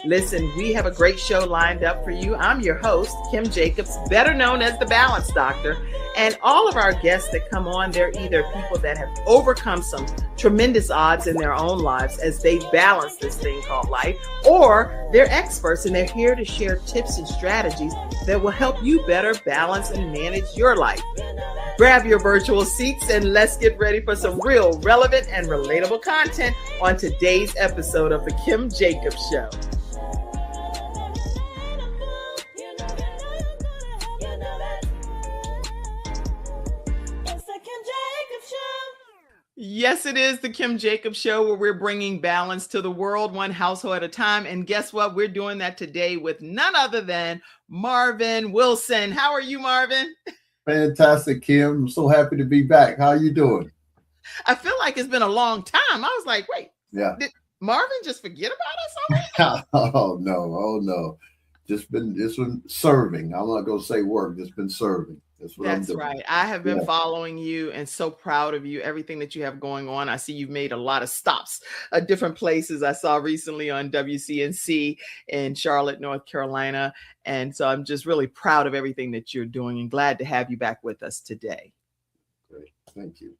Listen, we have a great show lined up for you. I'm your host, Kim Jacobs, better known as the Balance Doctor. And all of our guests that come on, they're either people that have overcome some tremendous odds in their own lives as they balance this thing called life, or they're experts and they're here to share tips and strategies that will help you better balance and manage your life. Grab your virtual seats and let's get ready for some real relevant and relatable content on today's episode of The Kim Jacobs Show. Yes, it is the Kim Jacobs Show, where we're bringing balance to the world, one household at a time. And guess what? We're doing that today with none other than Marvin Wilson. How are you, Marvin? Fantastic, Kim. I'm so happy to be back. How are you doing? I feel like it's been a long time. I was like, wait, did Marvin just forget about us already? Oh no. Just been serving. I'm not gonna say work, just been serving. That's I'm doing. Right. I have been following you and so proud of you, everything that you have going on. I see you've made a lot of stops at different places. I saw recently on WCNC in Charlotte, North Carolina. And so I'm just really proud of everything that you're doing and glad to have you back with us today. Great. Thank you.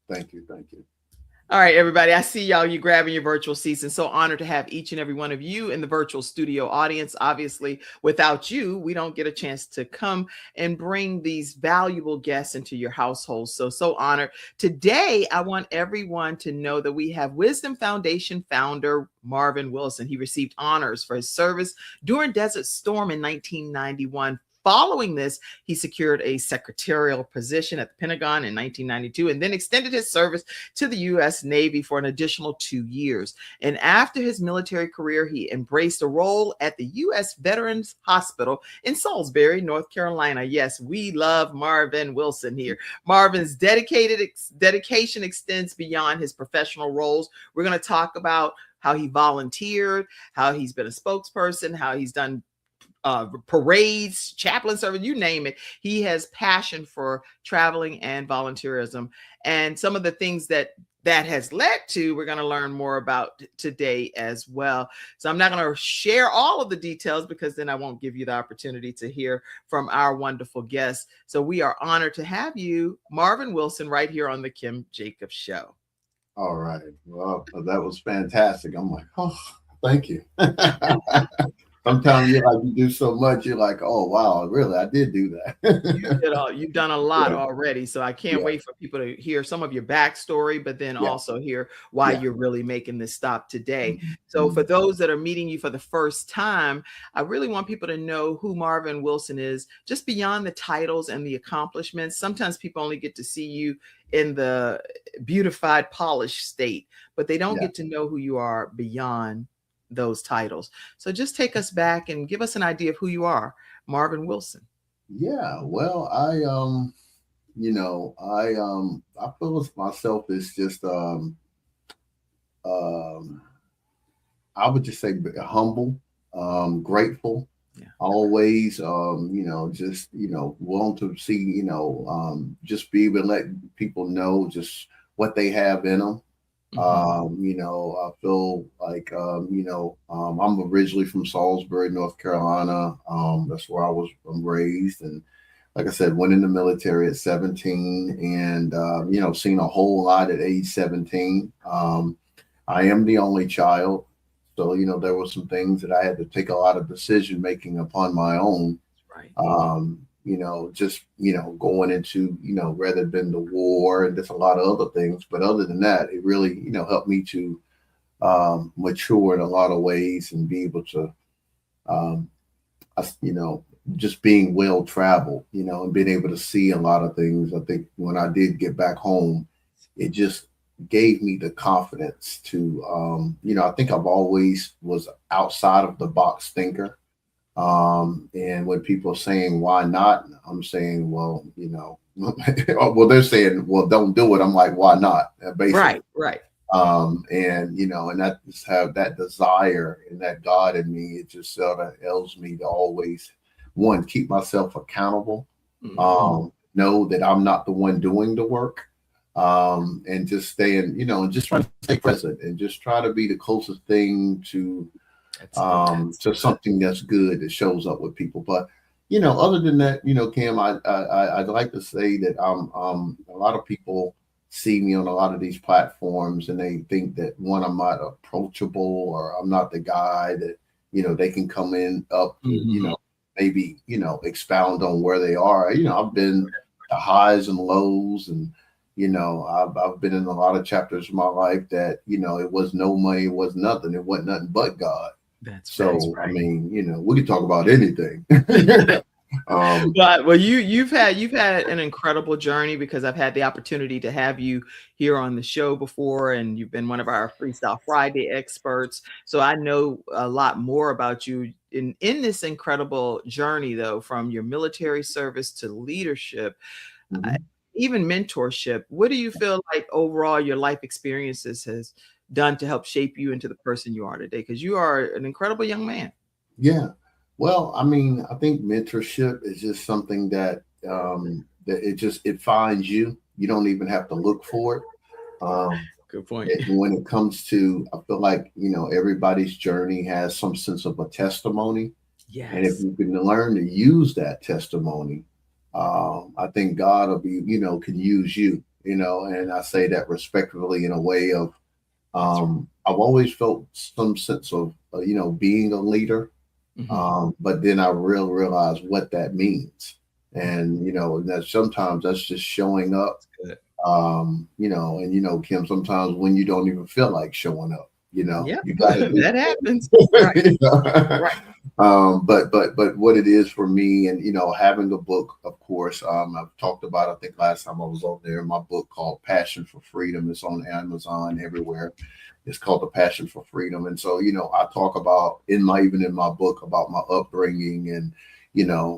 All right, everybody. I see y'all, you grabbing your virtual seats, and so honored to have each and every one of you in the virtual studio audience. Obviously, without you, we don't get a chance to come and bring these valuable guests into your household. So honored. Today, I want everyone to know that we have Wisdom Foundation founder Marvin Wilson. He received honors for his service during Desert Storm in 1991. Following this, he secured a secretarial position at the Pentagon in 1992 and then extended his service to the U.S. Navy for an additional 2 years. And after his military career, he embraced a role at the U.S. Veterans Hospital in Salisbury, North Carolina. Yes, we love Marvin Wilson here. Marvin's dedication extends beyond his professional roles. We're going to talk about how he volunteered, how he's been a spokesperson, how he's done parades, chaplain service, you name it. He has passion for traveling and volunteerism, and some of the things that has led to, we're going to learn more about today as well. So I'm not going to share all of the details because then I won't give you the opportunity to hear from our wonderful guests. So we are honored to have you, Marvin Wilson, right here on the Kim Jacobs Show. All right. Well, that was fantastic. I'm like, oh, thank you. Sometimes you do so much, you're like, oh wow, really, I did do that. You've done a lot already, so I can't wait for people to hear some of your backstory, but then also hear why you're really making this stop today. So for those that are meeting you for the first time, I really want people to know who Marvin Wilson is, just beyond the titles and the accomplishments. Sometimes people only get to see you in the beautified, polished state, but they don't get to know who you are beyond those titles. So just take us back and give us an idea of who you are, Marvin Wilson. Yeah, well, I feel myself as just I would just say humble, grateful, always just willing to see, just be able to let people know just what they have in them. I feel like, I'm originally from Salisbury, North Carolina. That's where I'm raised. And like I said, went in the military at 17 and, seen a whole lot at age 17. I am the only child. So, there were some things that I had to take a lot of decision making upon my own. Right. Going into, rather than the war and just a lot of other things. But other than that, it really, helped me to mature in a lot of ways and be able to, just being well traveled, and being able to see a lot of things. I think when I did get back home, it just gave me the confidence to, I think I've always was outside of the box thinker. And when people are saying, why not? I'm saying, well, well, they're saying, well, don't do it. I'm like, why not? Basically. Right. And I just have that desire and that God in me. It just sort of helps me to always, one, keep myself accountable, know that I'm not the one doing the work, and just staying, and just trying to stay present and just try to be the closest thing to That's good. So something that's good that shows up with people. But other than that, Kim, I'd like to say that a lot of people see me on a lot of these platforms and they think that one, I'm not approachable or I'm not the guy that they can come in up to maybe expound on where they are. I've been the highs and lows, and I've been in a lot of chapters of my life that it was no money, it was nothing, it wasn't nothing but God. That's right. I mean, we could talk about anything. But well, you've had an incredible journey, because I've had the opportunity to have you here on the show before, and you've been one of our Freestyle Friday experts. So I know a lot more about you in this incredible journey, though, from your military service to leadership, even mentorship. What do you feel like overall your life experiences has done to help shape you into the person you are today? Because you are an incredible young man. Yeah. Well, I mean, I think mentorship is just something that that it finds you. You don't even have to look for it. Good point. When it comes to, I feel like everybody's journey has some sense of a testimony. Yes. And if you can learn to use that testimony, I think God will be can use you. And I say that respectfully in a way of I've always felt some sense of being a leader. But then I realized what that means. And, that sometimes that's just showing up, Kim, sometimes when you don't even feel like showing up, you gotta that happens. Right. But what it is for me, and, having a book, of course, I've talked about, I think last time I was on there, my book called Passion for Freedom. It's on Amazon everywhere. It's called The Passion for Freedom. And so, I talk about even in my book about my upbringing, and,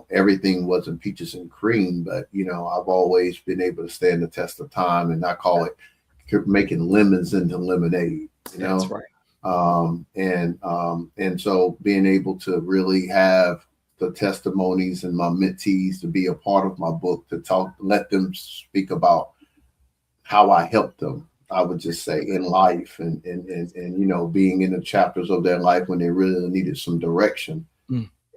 everything wasn't peaches and cream, but, I've always been able to stand the test of time, and I call it making lemons into lemonade, That's right. And so being able to really have the testimonies and my mentees to be a part of my book, to let them speak about how I helped them, I would just say, in life, and being in the chapters of their life when they really needed some direction.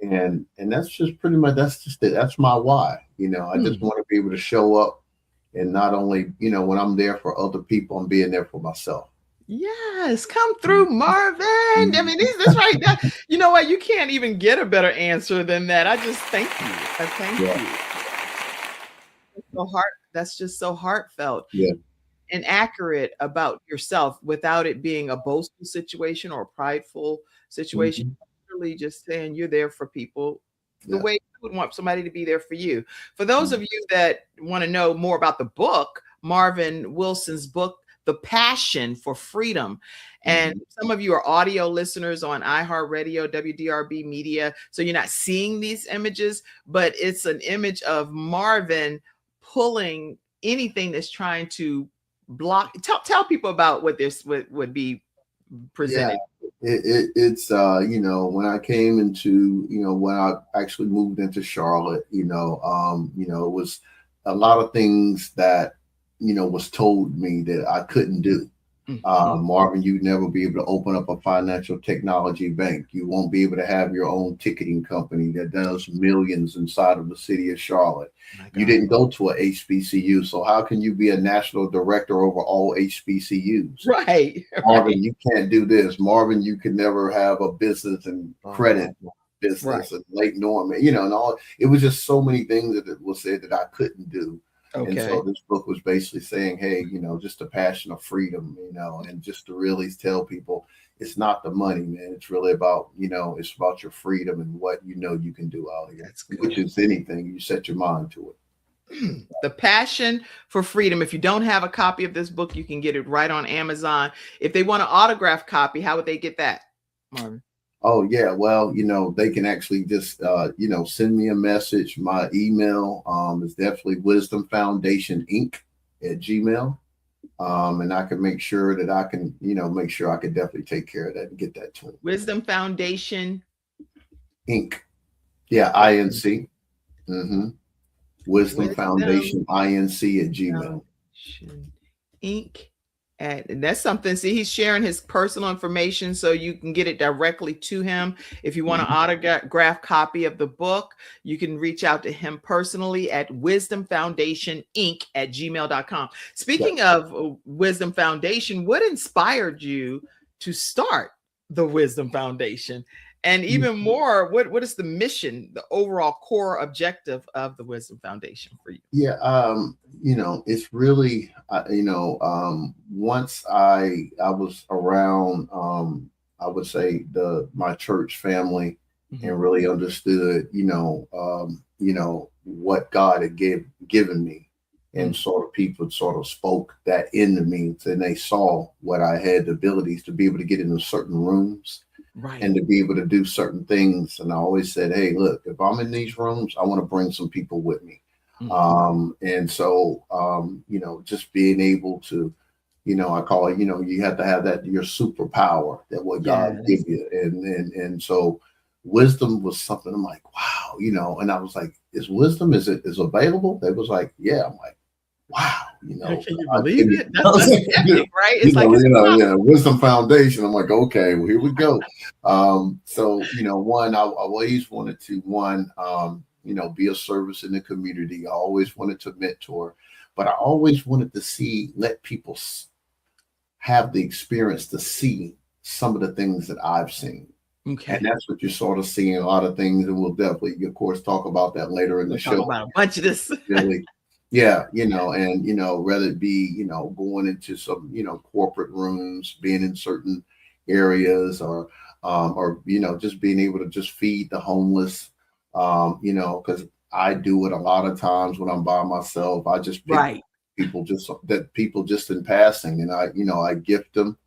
And that's just pretty much, that's my why. I just want to be able to show up, and not only, when I'm there for other people, I'm being there for myself. Yes, come through, Marvin. I mean, this right now, you know what? You can't even get a better answer than that. I just thank you. I thank you. That's just so heartfelt. Yeah. And accurate about yourself, without it being a boastful situation or a prideful situation. Really just saying you're there for people the way you would want somebody to be there for you. For those of you that want to know more about the book, Marvin Wilson's book, The Passion for Freedom. And some of you are audio listeners on iHeartRadio, WDRB Media. So you're not seeing these images, but it's an image of Marvin pulling anything that's trying to block. Tell people about what this would be presented. It's when I came into, when I actually moved into Charlotte, it was a lot of things that was told me that I couldn't do. Marvin, you'd never be able to open up a financial technology bank. You won't be able to have your own ticketing company that does millions inside of the city of Charlotte. You didn't go to a HBCU, so how can you be a national director over all HBCUs? Right. Marvin, you can't do this. Marvin, you could never have a business and credit business and Lake Norman, and all. It was just so many things that it was said that I couldn't do. And so this book was basically saying, hey, just the passion of freedom, and just to really tell people it's not the money, man. It's really about, it's about your freedom and what you can do out here, which is anything. You set your mind to it. The Passion for Freedom. If you don't have a copy of this book, you can get it right on Amazon. If they want an autographed copy, how would they get that, Marvin? Oh, yeah. Well, they can actually just, send me a message. My email is definitely Wisdom Foundation Inc. at Gmail. And I can make sure that I can, make sure I can definitely take care of that and get that to them. Wisdom Foundation Inc. Yeah, INC. Wisdom Foundation INC at Gmail. Inc. And that's something. See, he's sharing his personal information so you can get it directly to him. If you want an autograph copy of the book, you can reach out to him personally at wisdomfoundationinc@gmail.com. Speaking of Wisdom Foundation, what inspired you to start the Wisdom Foundation? And even more, what is the mission, the overall core objective of the Wisdom Foundation for you? Yeah, it's really, once I was around, I would say my church family, and really understood, what God had given me, and sort of people sort of spoke that into me, and they saw what I had the abilities to be able to get into certain rooms. Right. And to be able to do certain things. And I always said, hey, look, if I'm in these rooms, I want to bring some people with me. And so, just being able to, I call it, you have to have that, your superpower, that what God gives you. And so wisdom was something I'm like, wow, and I was like, is wisdom, is available? They was like, yeah. I'm like, wow, can you believe it? That's epic, right? It's Wisdom Foundation. I'm like, okay, well, here we go. So, one, I always wanted to, be a service in the community. I always wanted to mentor, but I always wanted to let people have the experience to see some of the things that I've seen. Okay. And that's what you're sort of seeing, a lot of things. And we'll definitely, of course, talk about that later in the show. Talk about a bunch of this. Really. Yeah, whether it be, going into some, corporate rooms, being in certain areas, or just being able to just feed the homeless, because I do it a lot of times when I'm by myself. I just pick people just in passing, and I gift them,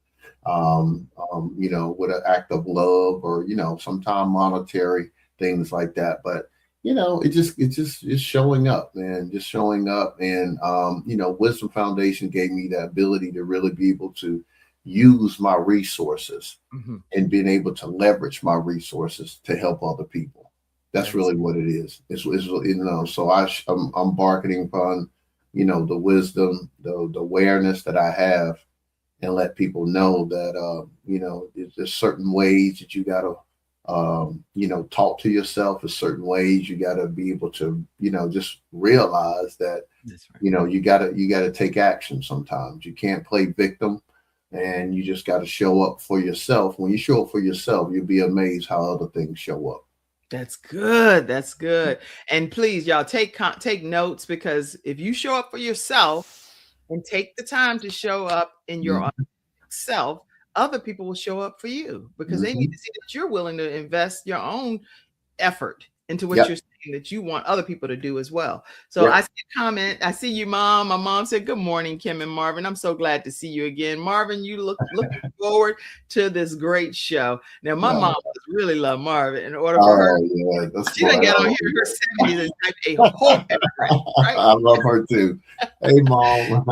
with an act of love, or, sometimes monetary things like that. But it just is showing up, man, just showing up. And, Wisdom Foundation gave me the ability to really be able to use my resources and being able to leverage my resources to help other people. That's really what it is. It's so I'm bargaining upon, the wisdom, the awareness that I have, and let people know that, there's certain ways that you got to, talk to yourself in certain ways. You got to be able to, just realize that, you got to take action. Sometimes you can't play victim, and you just got to show up for yourself. When you show up for yourself, you'll be amazed how other things show up. That's good. That's good. And please, y'all, take notes, because if you show up for yourself and take the time to show up in your self, other people will show up for you, because they need to see that you're willing to invest your own effort into what you're saying that you want other people to do as well. So I see a comment. I see you, Mom. My mom said, good morning, Kim and Marvin. I'm so glad to see you again. Marvin, you looking forward to this great show. Now, my mom really loved Marvin. In order for her, she didn't get on here in her 70s and type a whole paragraph, right? I love her too. Hey, Mom.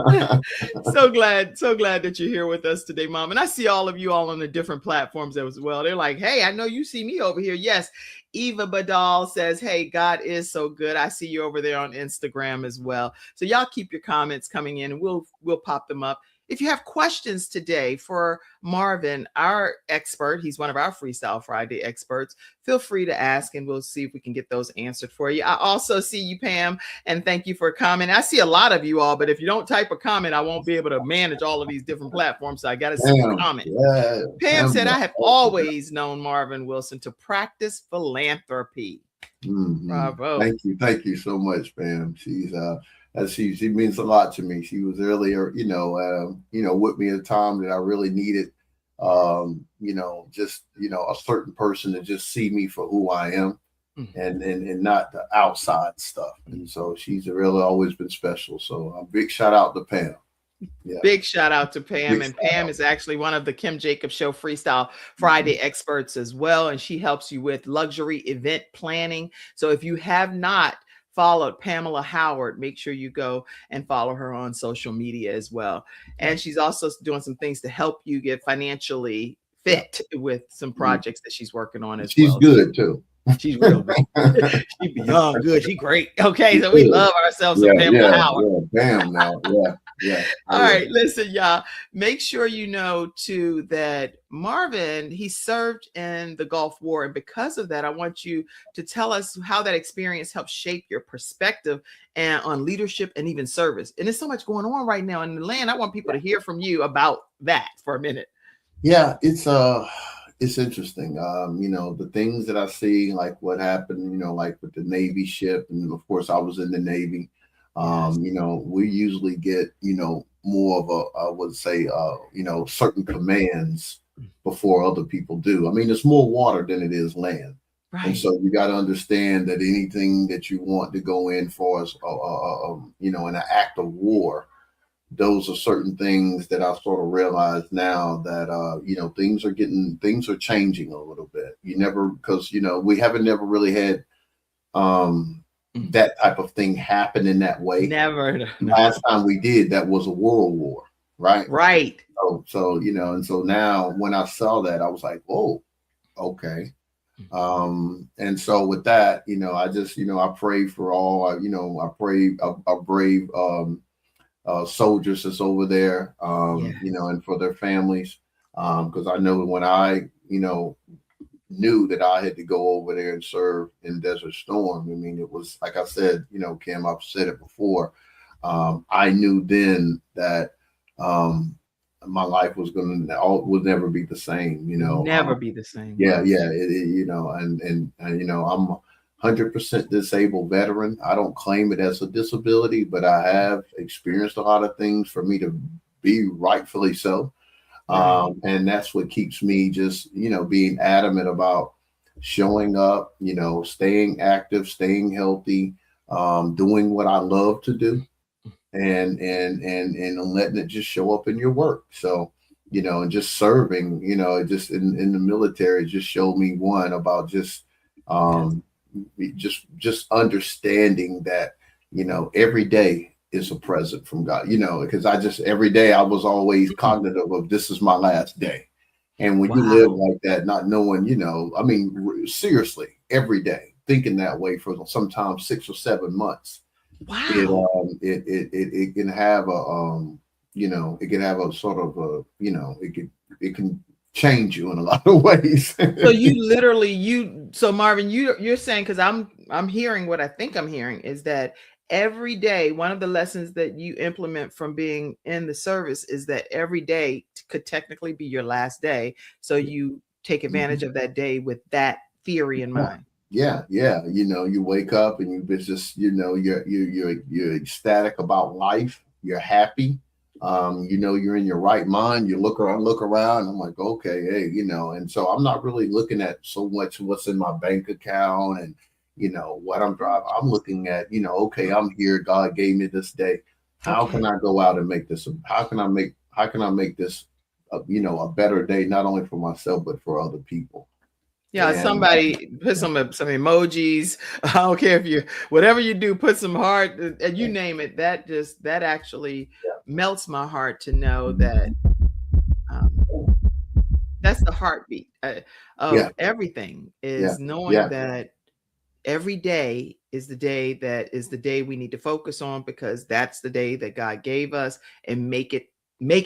So glad that you're here with us today, Mom. And I see all of you all on the different platforms as well. They're like, hey, I know you see me over here. Yes. Eva Badal says, hey, God is so good. I see you over there on Instagram as well. So y'all keep your comments coming in, and we'll pop them up. If you have questions today for Marvin, our expert, he's one of our Freestyle Friday experts, feel free to ask, and we'll see if we can get those answered for you. I also see you, Pam, and thank you for commenting. I see a lot of you all, but if you don't type a comment, I won't be able to manage all of these different platforms, so I got to see your comment. Yeah. Pam said, I have always known Marvin Wilson to practice philanthropy. Bravo. Thank you so much, Pam. She means a lot to me. She was earlier, with me at a time that I really needed, a certain person to just see me for who I am, and not the outside stuff. And so she's really always been special. So a big shout out to Pam. Yeah. Big shout out to Pam. And Pam is actually one of the Kim Jacobs Show Freestyle Friday experts as well. And she helps you with luxury event planning. So if you have not followed Pamela Howard, make sure you go and follow her on social media as well. And she's also doing some things to help you get financially fit with some projects that she's working on as well. She's good too. She's real good. She's beyond good. She's great. Okay, so we love ourselves some Pamela Howard. Yeah, Pam now. Yeah. Yeah. All right, listen, y'all. Make sure you know too that Marvin, he served in the Gulf War, and because of that, I want you to tell us how that experience helped shape your perspective and on leadership and even service. And there's so much going on right now in the land. I want people to hear from you about that for a minute. Yeah, it's interesting. The things that I see, like what happened, like with the Navy ship, and of course I was in the Navy. Yes. We usually get, more of I would say, certain commands before other people do. I mean, it's more water than it is land. And Right. so you got to understand that anything that you want to go in for as, in an act of war, those are certain things that I sort of realize now that things are changing a little bit. Because we haven't never really had that type of thing happen in that way. Never. No. Last time we did that was a world war, right? Right. So and so now when I saw that, I was like, whoa, okay. And so with that, I just I pray for all I pray a brave soldiers that's over there, and for their families. Because I know when I, knew that I had to go over there and serve in Desert Storm, I mean, it was like I said, Kim, I've said it before. I knew then that my life would never be the same, Never be the same. Yeah, and I'm 100% disabled veteran. I don't claim it as a disability, but I have experienced a lot of things for me to be rightfully so. And that's what keeps me just, being adamant about showing up, staying active, staying healthy, doing what I love to do, and letting it just show up in your work. So, and just serving, just in the military, just showed me one about just understanding that every day is a present from God, because every day I was always cognitive of this is my last day. And when you live like that, not knowing, I mean, seriously, every day thinking that way for sometimes 6 or 7 months, it can have it can have a sort of it can change you in a lot of ways. So you literally so Marvin, you're saying, because I'm hearing what I think I'm hearing is that every day one of the lessons that you implement from being in the service is that every day could technically be your last day. So you take advantage of that day with that theory in mind. Yeah. You wake up and you just you're ecstatic about life. You're happy. You're in your right mind. You look around. I'm like, okay, hey, and so I'm not really looking at so much what's in my bank account and what I'm driving. I'm looking at, okay, I'm here. God gave me this day. How can I go out and make this? How can I make this, a better day, not only for myself but for other people. Yeah, and somebody put some emojis. I don't care if you, whatever you do, put some heart, and you name it. That actually melts my heart to know that that's the heartbeat of everything, is knowing that every day is the day we need to focus on, because that's the day that God gave us, and make it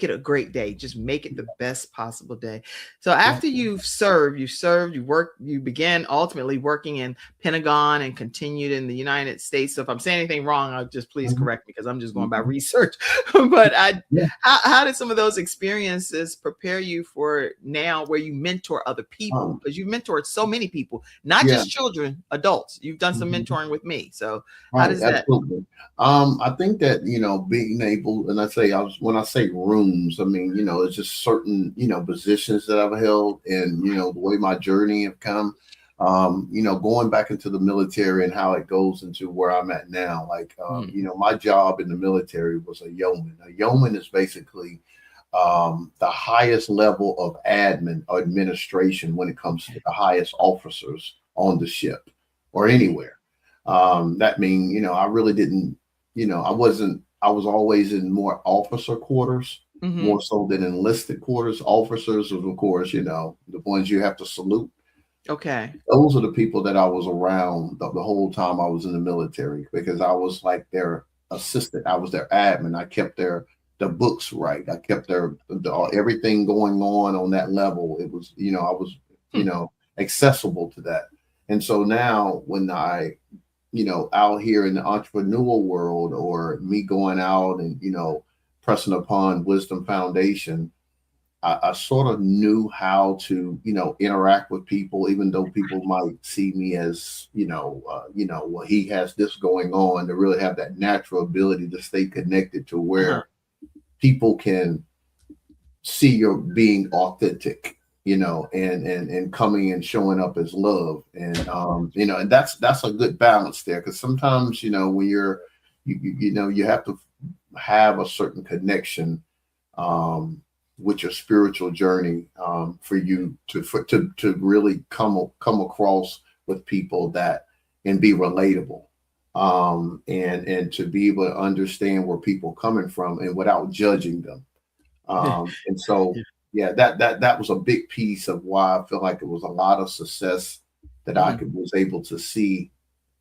a great day. Just make it the best possible day. So after you've served, you began ultimately working in Pentagon and continued in the United States. So if I'm saying anything wrong, I'll just please correct me, because I'm just going by research. But how did some of those experiences prepare you for now, where you mentor other people? Because you've mentored so many people, not just children, adults. You've done some mentoring with me. So how does that? Absolutely. I think that, being able, and when I say rooms, I mean, it's just certain, positions that I've held, and, the way my journey have come, going back into the military and how it goes into where I'm at now. Like, my job in the military was a yeoman. A yeoman is basically the highest level of administration when it comes to the highest officers on the ship or anywhere. That means, I really didn't, I was always in more officer quarters, more so than enlisted quarters. Officers, of course, the ones you have to salute. Okay. Those are the people that I was around the whole time I was in the military, because I was like their assistant. I was their admin. I kept their the books right. I kept everything going on that level. It was, I was, accessible to that. And so now when I, out here in the entrepreneurial world, or me going out and, pressing upon Wisdom Foundation, I sort of knew how to, interact with people, even though people might see me as, well, he has this going on, to really have that natural ability to stay connected to where people can see you're being authentic, and coming and showing up as love. And, and that's a good balance there. Cause sometimes, when you have to have a certain connection, with your spiritual journey, for you to really come across with people that and be relatable, and to be able to understand where people are coming from and without judging them. And so, yeah, that was a big piece of why I feel like it was a lot of success that was able to see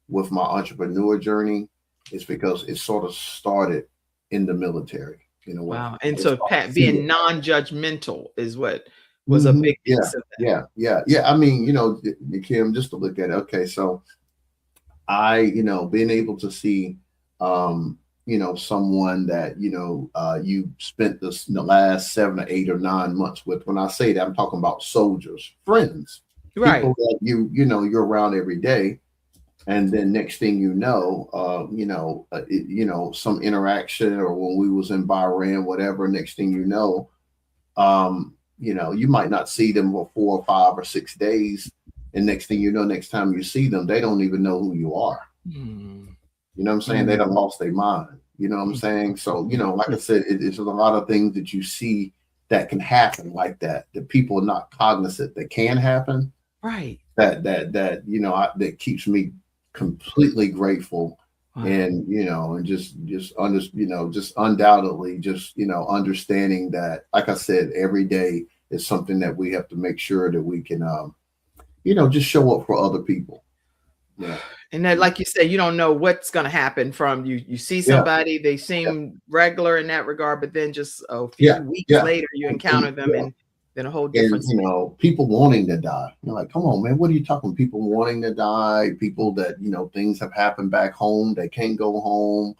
with my entrepreneur journey, is because it sort of started in the military. Wow. And so being non-judgmental is what was a big piece of that. Yeah. I mean, Kim, just to look at it. Okay. So I, being able to see, someone that, you spent the last 7 or 8 or 9 months with. When I say that, I'm talking about soldiers, friends, right? People that you're around every day. And then next thing you know, some interaction, or when we was in Bahrain, whatever, next thing you know, you might not see them for 4 or 5 or 6 days. And next thing you know, next time you see them, they don't even know who you are. You know what I'm saying? They done lost their mind. You know what I'm saying? So, like I said, it's a lot of things that you see that can happen like that people are not cognizant that can happen. Right. That keeps me completely grateful. Wow. And and just undoubtedly understanding that, like I said, every day is something that we have to make sure that we can just show up for other people. Yeah. And then, like you said, you don't know what's going to happen from you see somebody, they seem regular in that regard, but then just a few weeks later you encounter them, and then a whole different people wanting to die. You're like, come on, man, what are you talking? People wanting to die, people that things have happened back home, they can't go home,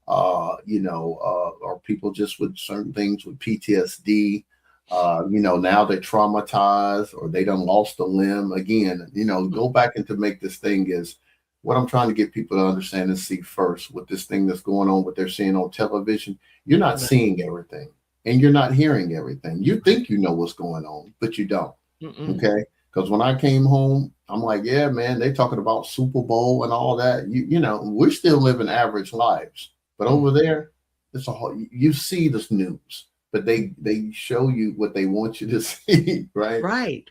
or people just with certain things with PTSD, now they're traumatized, or they done lost a limb again. Go back and to make this thing is what I'm trying to get people to understand and see first with this thing that's going on, what they're seeing on television. You're not seeing everything. And you're not hearing everything. You think you know what's going on, but you don't. Okay. Because when I came home, I'm like, yeah, man, they talking about Super Bowl and all that. We're still living average lives. But over there, you see this news, but they show you what they want you to see, right? Right.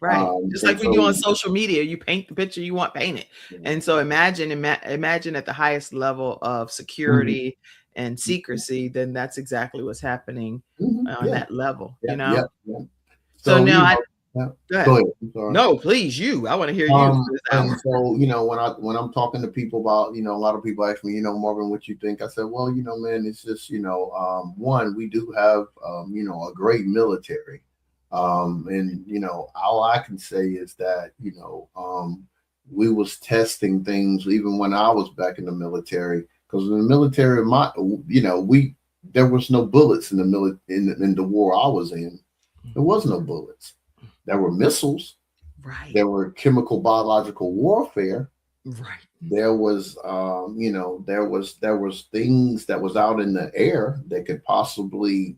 Just like we do on social media, you paint the picture you want painted. And so imagine at the highest level of security and secrecy, then that's exactly what's happening on that level, So now go ahead. No, please, I want to hear you. And so, when I'm talking to people about, a lot of people ask me, Marvin, what you think? I said, well, man, it's just, one, we do have, a great military. And, all I can say is that, we was testing things even when I was back in the military, because in the military, there was no bullets in the war I was in. There was no bullets. There were missiles. Right. There were chemical, biological warfare. Right. There was, there was things that was out in the air that could possibly,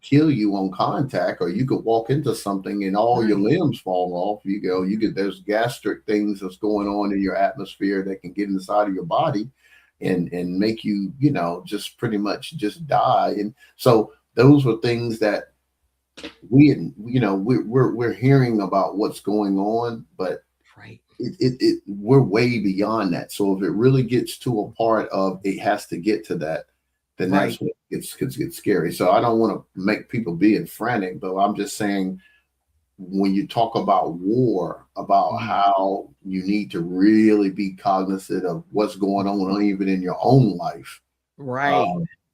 kill you on contact, or you could walk into something and all your limbs fall off. There's gastric things that's going on in your atmosphere that can get inside of your body and make you, just pretty much just die. And so those were things that we're hearing about what's going on, but we're way beyond that. So if it really gets to a part of it has to get to that, then that's when it gets scary. So I don't want to make people being frantic, but I'm just saying, when you talk about war, about how you need to really be cognizant of what's going on even in your own life. Right.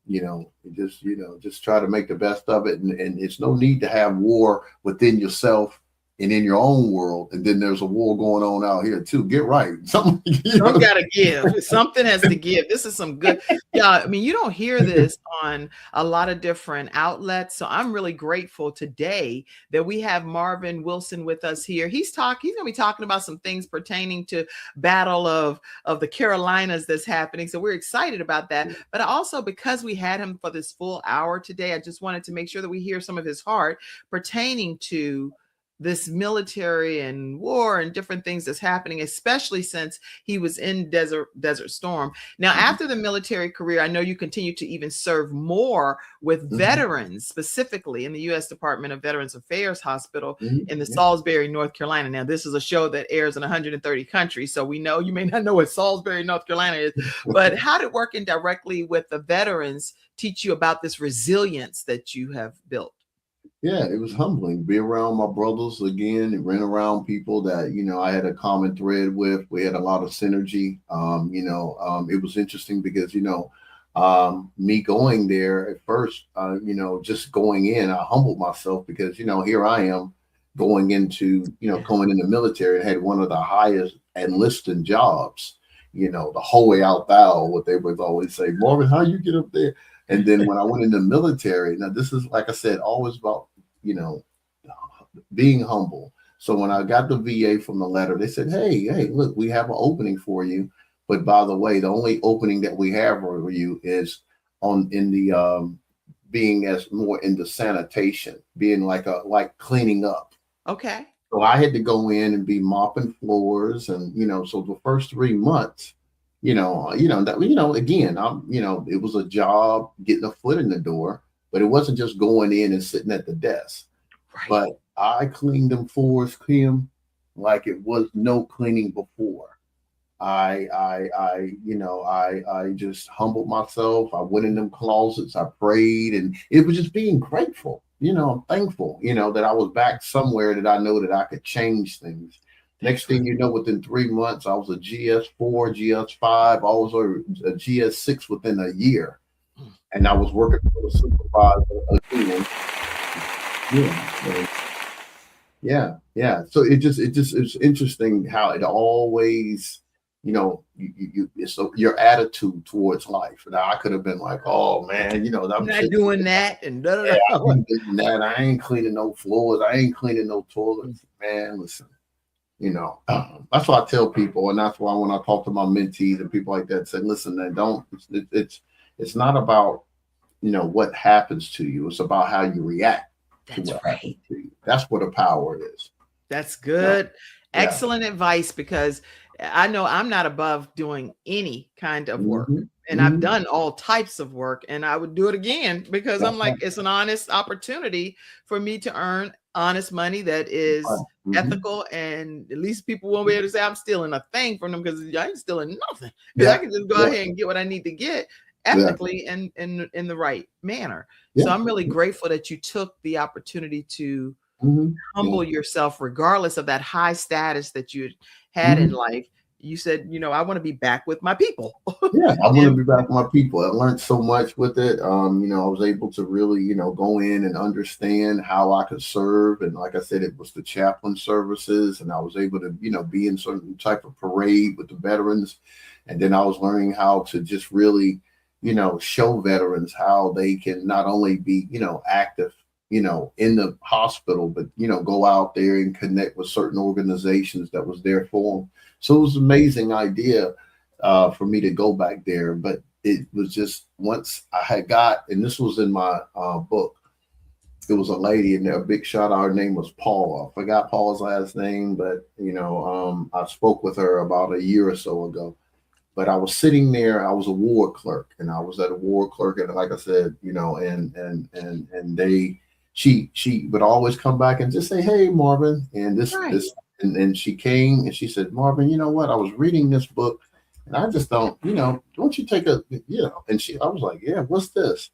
just try to make the best of it. And it's no need to have war within yourself and in your own world. And then there's a war going on out here too. Get right. Something got to give. Something has to give. This is some good. Yeah. I mean, you don't hear this on a lot of different outlets. So I'm really grateful today that we have Marvin Wilson with us here. He's going to be talking about some things pertaining to Battle of the Carolinas that's happening. So we're excited about that. But also, because we had him for this full hour today, I just wanted to make sure that we hear some of his heart pertaining to this military and war and different things that's happening, especially since he was in Desert Storm. Now, after the military career, I know you continue to even serve more with veterans, specifically in the U.S. Department of Veterans Affairs Hospital in the Salisbury, North Carolina. Now, this is a show that airs in 130 countries, so we know you may not know what Salisbury, North Carolina is, but how did working directly with the veterans teach you about this resilience that you have built? Yeah, it was humbling. Be around my brothers again and run around people that, I had a common thread with. We had a lot of synergy. It was interesting because, me going there at first, just going in, I humbled myself because, here I am going into, going in the military and had one of the highest enlisting jobs, the whole way out thou, what they would always say, Marvin, how you get up there? And then when I went in the military, now this is, like I said, always about, being humble. So when I got the VA from the letter, they said, hey, look, we have an opening for you. But by the way, the only opening that we have for you is being as more into sanitation, being like cleaning up. Okay. So I had to go in and be mopping floors. And, so the first 3 months, again, it was a job getting a foot in the door. But it wasn't just going in and sitting at the desk. Right. But I cleaned them floors, Kim, like it was no cleaning before. I just humbled myself. I went in them closets. I prayed, and it was just being grateful. I'm thankful. That I was back somewhere that I know that I could change things. Next thing you know, within 3 months, I was a GS4, GS5. I was a GS6 within a year. And I was working for the supervisor again. Yeah. So it's interesting how it always, it's your attitude towards life. Now I could have been like, oh man, I'm not doing that and da, da, da. I ain't doing that. I ain't cleaning no floors. I ain't cleaning no toilets. Man, listen. That's why I tell people, and that's why when I talk to my mentees and people like that, say, listen, man, it's not about, what happens to you. It's about how you react to what happens to you. That's what the power is. That's good. Yeah. Excellent advice, because I know I'm not above doing any kind of work. And I've done all types of work, and I would do it again because I'm like, it's an honest opportunity for me to earn honest money that is ethical, and at least people won't be able to say I'm stealing a thing from them, because I ain't stealing nothing. Because I can just go ahead and get what I need to get ethically and in the right manner. So I'm really grateful that you took the opportunity to humble yourself, regardless of that high status that you had in life. You said, I want to be back with my people. Yeah, I want to be back with my people. I learned so much with it. I was able to really, go in and understand how I could serve. And like I said, it was the chaplain services, and I was able to, be in certain type of parade with the veterans. And then I was learning how to just really, show veterans how they can not only be, active, in the hospital, but, go out there and connect with certain organizations that was there for them. So it was an amazing idea for me to go back there. But it was just, once I had and this was in my book, it was a lady in there, a big shout out. Her name was Paula. I forgot Paula's last name, but, I spoke with her about a year or so ago. But I was sitting there, I was a ward clerk, and I was at a ward clerk. And like I said, she would always come back and just say, hey, Marvin. And and she came and she said, Marvin, you know what? I was reading this book and I just don't you take a, and I was like, yeah, what's this?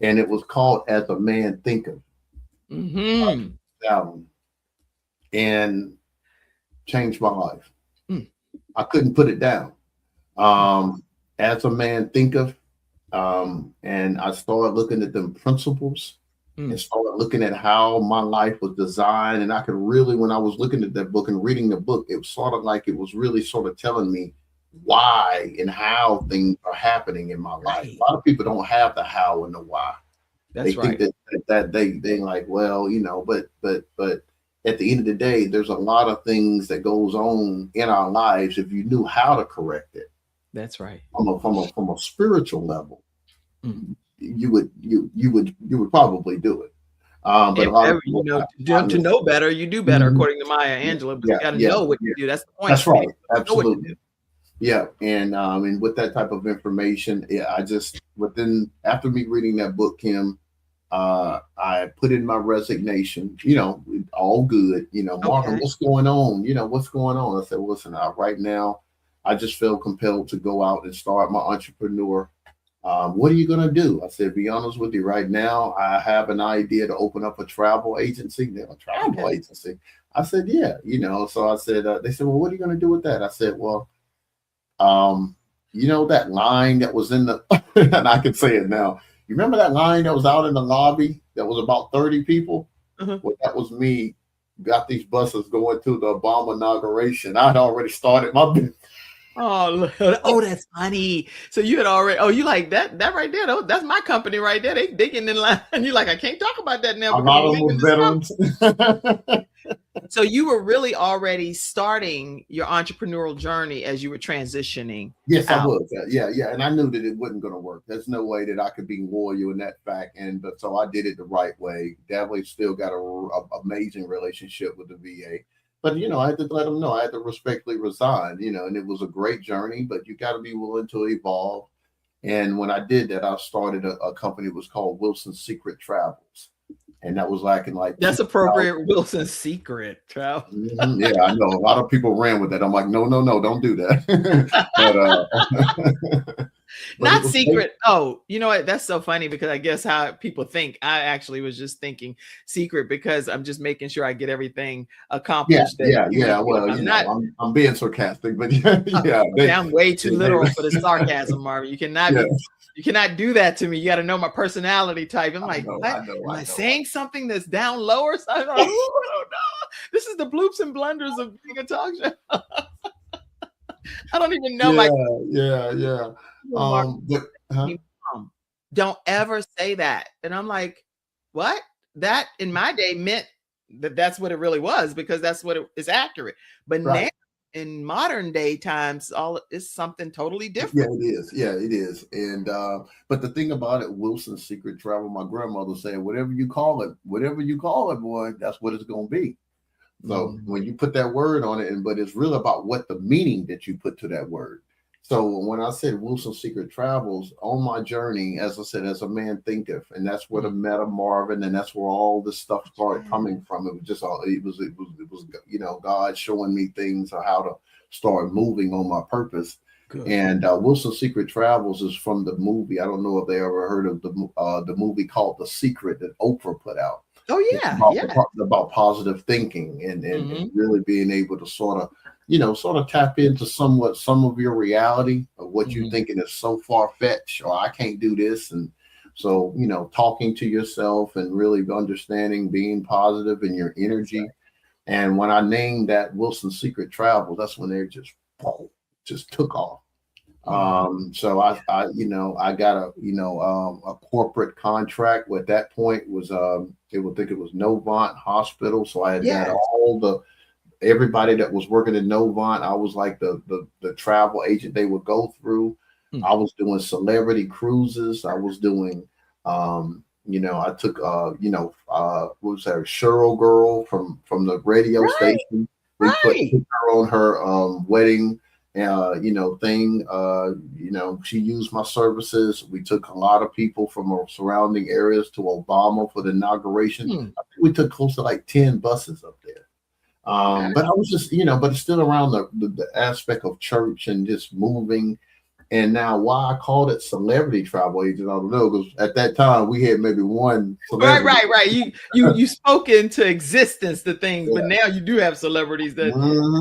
And it was called As a Man Thinketh. And changed my life. I couldn't put it down. As a Man Thinketh, And I started looking at them principles and Mm. started looking at how my life was designed. And I could really, when I was looking at that book and reading the book, it was sort of like it was really sort of telling me why and how things are happening in my life. Right. A lot of people don't have the how and the why. They That's think right. that they like, well, but at the end of the day, there's a lot of things that goes on in our lives. If you knew how to correct it That's right. from a spiritual level, Mm. you would probably do it. But If a lot of ever you people, know I to miss. know better, you do better, Mhm. according to Maya Yeah, Angelou. But you yeah, got to yeah, know what yeah. to do. That's the point. That's Many right. people don't know what to Absolutely. do. Yeah, and with that type of information, yeah, I just within after me reading that book, Kim, I put in my resignation. All good. Marvin, Okay. what's going on? What's going on? I said, listen, right now, I just feel compelled to go out and start my entrepreneur. What are you going to do? I said, be honest with you, right now, I have an idea to open up a travel agency. They're a travel Okay. agency. I said, yeah, so I said, they said, well, what are you going to do with that? I said, well, um, that line that was in the, and I can say it now. You remember that line that was out in the lobby that was about 30 people? Uh-huh. Well, that was me. Got these buses going to the Obama inauguration. I'd already started my business. Oh, oh, that's funny. So you had already. Oh, you like that? That right there. That's my company right there. They getting in line. And you like, I can't talk about that now A because lot I'm of them leaving was this company. veterans. So you were really already starting your entrepreneurial journey as you were transitioning Yes, I out. was. Yeah. And I knew that it wasn't going to work. There's no way that I could be loyal in that fact. But so I did it the right way. Definitely still got a amazing relationship with the VA. But, I had to let them know. I had to respectfully resign, and it was a great journey, but you got to be willing to evolve. And when I did that, I started a company that was called Wilson's Secret Travels. And that was like in like That's 2000. appropriate. Wilson's secret, Trav. Mhm. Yeah, I know a lot of people ran with that. I'm like, no, no, no, don't do that. but but it Not was great. secret. Oh, you know what? That's so funny because I guess how people think. I actually was just thinking secret because I'm just making sure I get everything Yeah, accomplished that yeah, you want yeah. to get. Well, I'm not. I'm being sarcastic, but yeah, yeah, Okay, I'm way too they literal for the sarcasm, Marvin. yeah. You cannot do that to me. You got to know my personality type. I'm I like, know, what? I know, Am I I know. saying something that's down low or something? Like, ooh, I don't know. This is the bloops and blunders of being a talk show. I don't even know my Yeah, yeah, yeah. Marvin. But huh? Mom, don't ever say that. And I'm like, what? That in my day meant that that's what it really was because that's what it is accurate. But now Right. in modern day times, all is something totally Yeah, different. it is. Yeah, it is. And but the thing about it, Wilson's Secret Travel, my grandmother said, whatever you call it, boy, that's what it's gonna be. So Mm. when you put that word on it, but it's really about what the meaning that you put to that word. So when I said Wilson Secret Travels on my journey, as I said, as a man thinketh, and that's where the Mm. meta Marvin, and that's where all this stuff started Yeah. coming from. It was just all it was God showing me things or how to start moving on my purpose. Good. And Wilson Secret Travels is from the movie. I don't know if they ever heard of the movie called The Secret that Oprah put out. Oh It's yeah, about yeah. about positive thinking and Hmm. really being able to sort of tap into some of your reality of what you're Hmm. thinking is so far fetched or I can't do this. And so, talking to yourself and really understanding being positive in your That's energy. And when I named that Wilson Secret Travel, that's when they just took off. right. Mm. So I got a corporate contract. At that point was they would think it was Novant Hospital. So I had got Yes. all the everybody that was working in Novant. I was like the travel agent they would go through. Mm. I was doing celebrity cruises. I was doing I took what was that Cheryl girl from the radio Right, station. We right. put her on her wedding thing. She used my services. We took a lot of people from our surrounding areas to Obama for the inauguration. Mm. I think we took close to like 10 buses up there. Okay. But I was just, but it's still around the aspect of church and just moving. And now why I called it celebrity travel agent, I don't know, because at that time we had maybe one celebrity. Right. You spoke into existence the things, but now you do have celebrities that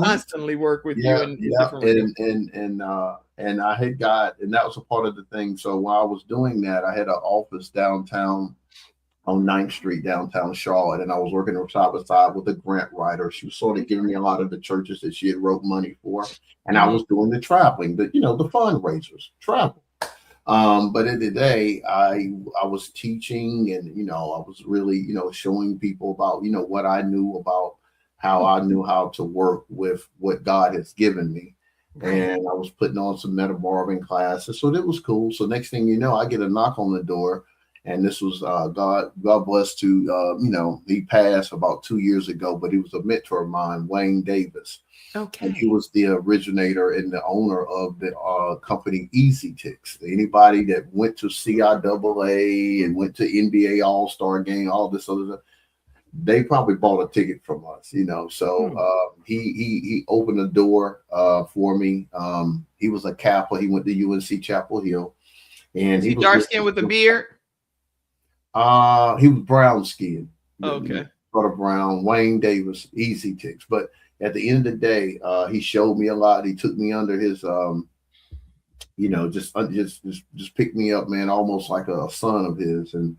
constantly work with you in different ways. And I had got, and that was a part of the thing. So while I was doing that, I had an office downtown on 9th Street, downtown Charlotte, and I was working side by side with a grant writer. She was sort of giving me a lot of the churches that she had wrote money for, and I was doing the traveling, the fundraisers, travel. But in the day, I was teaching, and I was really showing people about what I knew about how I knew how to work with what God has given me. And I was putting on some meta Marvin classes, so it was cool. So next thing you know, I get a knock on the door, and this was God bless to he passed about 2 years ago, but he was a mentor of mine, Wayne Davis. Okay. And he was the originator and the owner of the company Easy Ticks. Anybody that went to CIAA and went to NBA All-Star game, all this other stuff, they probably bought a ticket from us, So he opened the door for me. He was a Kappa. He went to UNC Chapel Hill, and he was dark skin with a beard. He was brown skinned. Okay. Sort of brown. Wayne Davis, Easy Ticks. But at the end of the day, he showed me a lot. He took me under his, just picked me up, man, almost like a son of his. And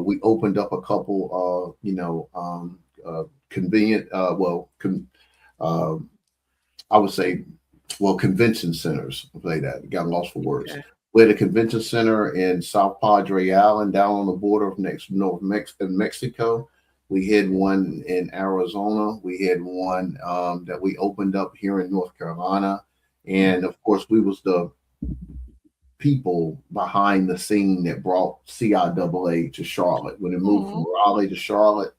we opened up a couple, convenient, I would say, convention centers. I'll say that. Got lost for words. Okay. We had a convention center in South Padre Island, down on the border of North Mexico. We had one in Arizona. We had one that we opened up here in North Carolina. And of course, we was the people behind the scene that brought CIAA to Charlotte. When it moved from Raleigh to Charlotte,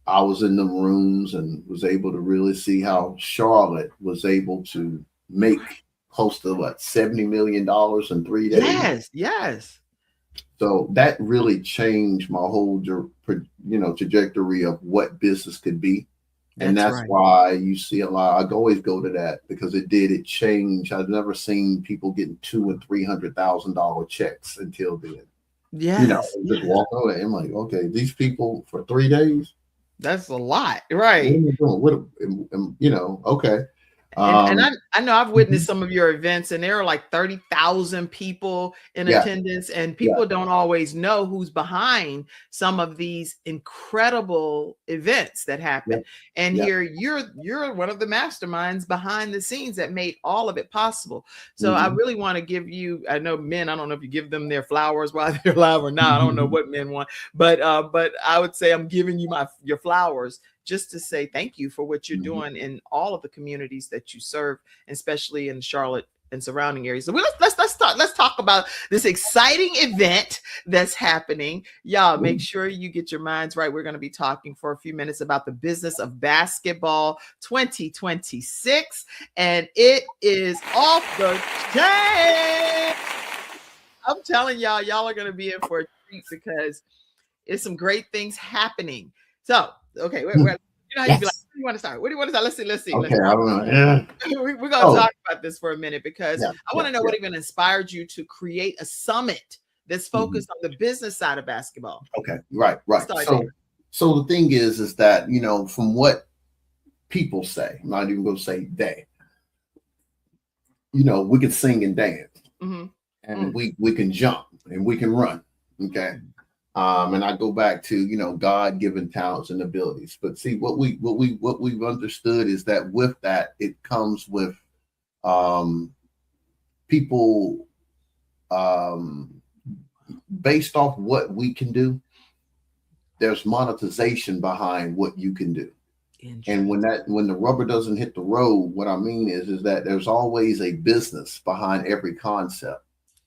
I was in the rooms and was able to really see how Charlotte was able to make close to $70 million in 3 days. Yes. So that really changed my whole, trajectory of what business could be. And that's why you see a lot. I always go to that because it changed. I've never seen people getting $200,000 and $300,000 checks until then. Yeah. Just walk away. I'm like, okay, these people for 3 days. That's a lot, right? What am I doing? Okay. And I know I've witnessed some of your events, and there are like 30,000 people in attendance, and people don't always know who's behind some of these incredible events that happen. And here you're one of the masterminds behind the scenes that made all of it possible. So I really want to give you, I know men, I don't know if you give them their flowers while they're alive or not. I don't know what men want, but I would say I'm giving you your flowers, just to say thank you for what you're doing in all of the communities that you serve, especially in Charlotte and surrounding areas. So let's talk about this exciting event that's happening. Y'all, make sure you get your minds right. We're going to be talking for a few minutes about the business of basketball 2026, and it is off the chain. I'm telling y'all are going to be in for a treat because it's some great things happening. So, okay, how you be like, what do you want to start? What do you want to start? Let's see. Okay, I don't know. Yeah. We're going to talk about this for a minute because I want to know what even inspired you to create a summit that's focused on the business side of basketball. Okay, right. So the thing is that, from what people say, I'm not even going to say they, we can sing and dance, and we can jump and we can run. Okay. And I go back to, God-given talents and abilities. But see, what we've understood is that with that, it comes with people based off what we can do. There's monetization behind what you can do. And when the rubber doesn't hit the road, what I mean is that there's always a business behind every concept.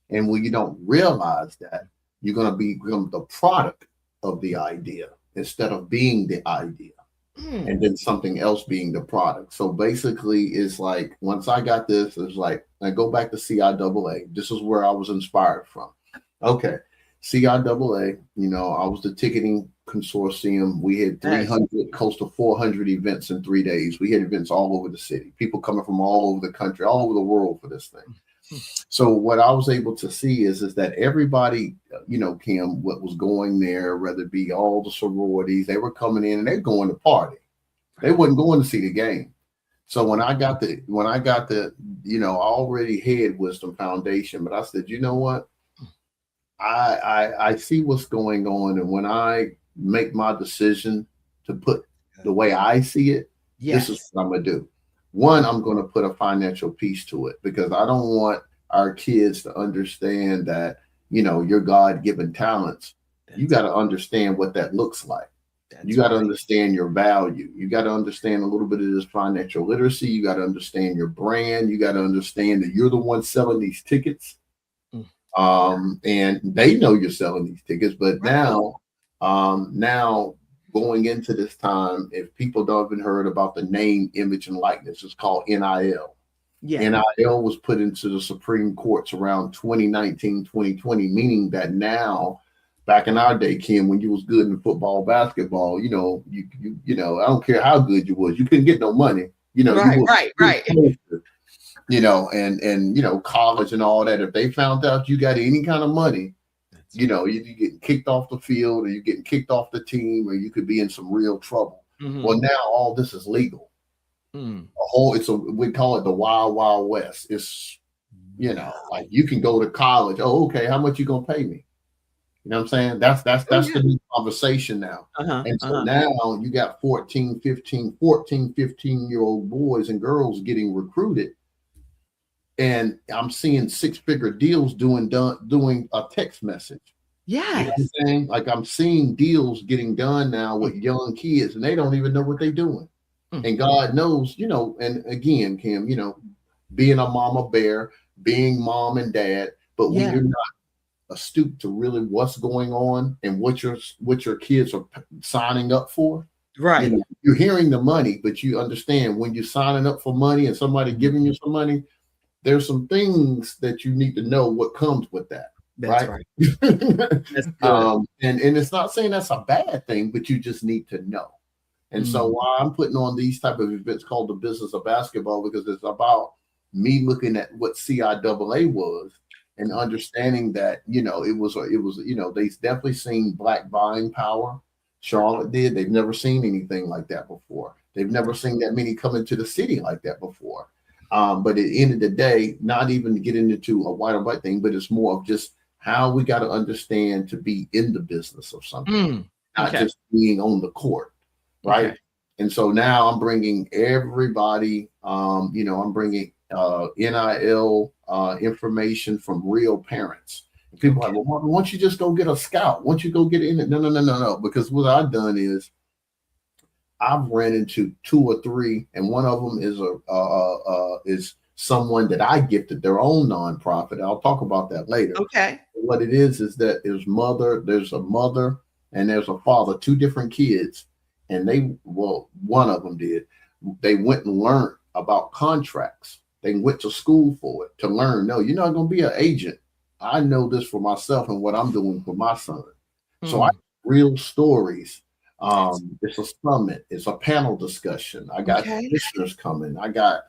And when you don't realize that, you're going to become the product of the idea instead of being the idea, and then something else being the product. So basically, it's like once I got this, it's like I go back to CIAA. This is where I was inspired from. Okay, CIAA. I was the ticketing consortium. We had 300, close to 400 events in 3 days. We had events all over the city. People coming from all over the country, all over the world for this thing. So what I was able to see is that everybody, Kim, what was going there, whether it be all the sororities, they were coming in and they're going to party. They wasn't going to see the game. So when I got the, I already had Wisdom Foundation, but I said, you know what? I see what's going on. And when I make my decision to put the way I see it, this is what I'm going to do. One, I'm going to put a financial piece to it because I don't want our kids to understand that, your God-given talents, you got to understand what that looks like. You got to understand your value. You got to understand a little bit of this financial literacy. You got to understand your brand. You got to understand that you're the one selling these tickets. And they know you're selling these tickets, but now going into this time, if people don't even heard about the name, image, and likeness, it's called NIL. Yeah. NIL was put into the Supreme Courts around 2019, 2020, meaning that now, back in our day, Kim, when you was good in football, basketball, you I don't care how good you was, you couldn't get no money. Right. And college and all that. If they found out you got any kind of money, you getting kicked off the field, or you getting kicked off the team, or you could be in some real trouble. Well, now all this is legal. We call it the Wild Wild West. It's, like you can go to college. Oh, okay. How much you gonna pay me? You know what I'm saying? That's the new conversation now. So now you got 14, 15-year-old boys and girls getting recruited. And I'm seeing 6-figure deals doing a text message. Yeah. You know what I'm saying? Like I'm seeing deals getting done now with young kids and they don't even know what they're doing. And God knows, and again, Kim, being a mama bear, being mom and dad, but when you're not astute to really what's going on and what your kids are signing up for. Right. You're hearing the money, but you understand when you're signing up for money and somebody giving you some money, there's some things that you need to know what comes with that. That's right. That's good. And it's not saying that's a bad thing, but you just need to know. And so why I'm putting on these type of events called the Business of Basketball, because it's about me looking at what CIAA was and understanding that, it was, they've definitely seen Black buying power. Charlotte did. They've never seen anything like that before. They've never seen that many come into the city like that before. But at the end of the day, not even getting into a white or black thing, but it's more of just how we got to understand to be in the business of something, not just being on the court. Right. And so now I'm bringing everybody, I'm bringing NIL information from real parents. And people are like, well, why don't you just go get a scout? Why don't you go get in it? No. Because what I've done is I've ran into 2 or 3, and one of them is someone that I gifted their own nonprofit. I'll talk about that later. Okay. What it is that there's a mother and there's a father, 2 different kids. And one of them did. They went and learned about contracts. They went to school for it to learn. No, you're not going to be an agent. I know this for myself and what I'm doing for my son. So I real stories. It's a summit. It's a panel discussion. I got listeners coming. I got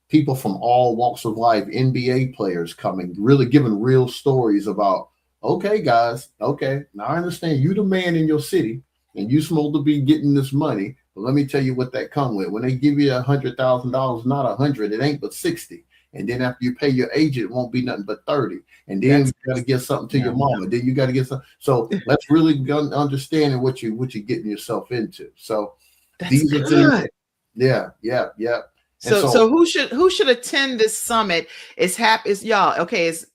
people from all walks of life, NBA players coming, really giving real stories about, okay, guys, okay, now I understand you the man in your city. And you supposed to be getting this money, but let me tell you what that come with. When they give you $100,000, not 100, it ain't but 60. And then after you pay your agent, it won't be nothing but 30. And then you got to get something to your mama. Then you got to get something. So let's really understand what you're getting yourself into. So these are things. Yeah. So who should attend this summit? It's y'all. Okay, it's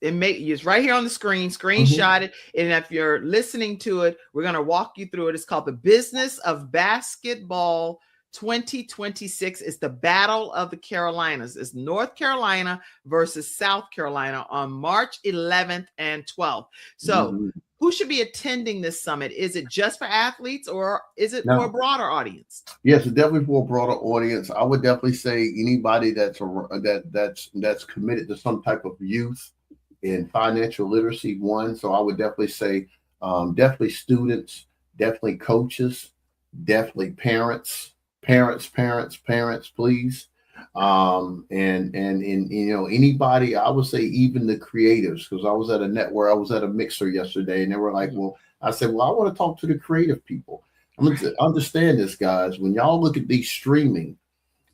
right here on the screen. Screenshot it, and if you're listening to it, we're gonna walk you through it. It's called the Business of Basketball 2026. It's the Battle of the Carolinas. It's North Carolina versus South Carolina on March 11th and 12th. So who should be attending this summit? Is it just for athletes or is it for a broader audience? Yes, it's definitely for a broader audience. I would definitely say anybody that's committed to some type of youth in financial literacy, one. So I would definitely say definitely students, definitely coaches, definitely parents, please. And you know, anybody, I would say even the creatives, because I was at a network, I was at a mixer yesterday, and they were like, well, I said, well, I want to talk to the creative people. I'm going to understand this, guys. When y'all look at these streaming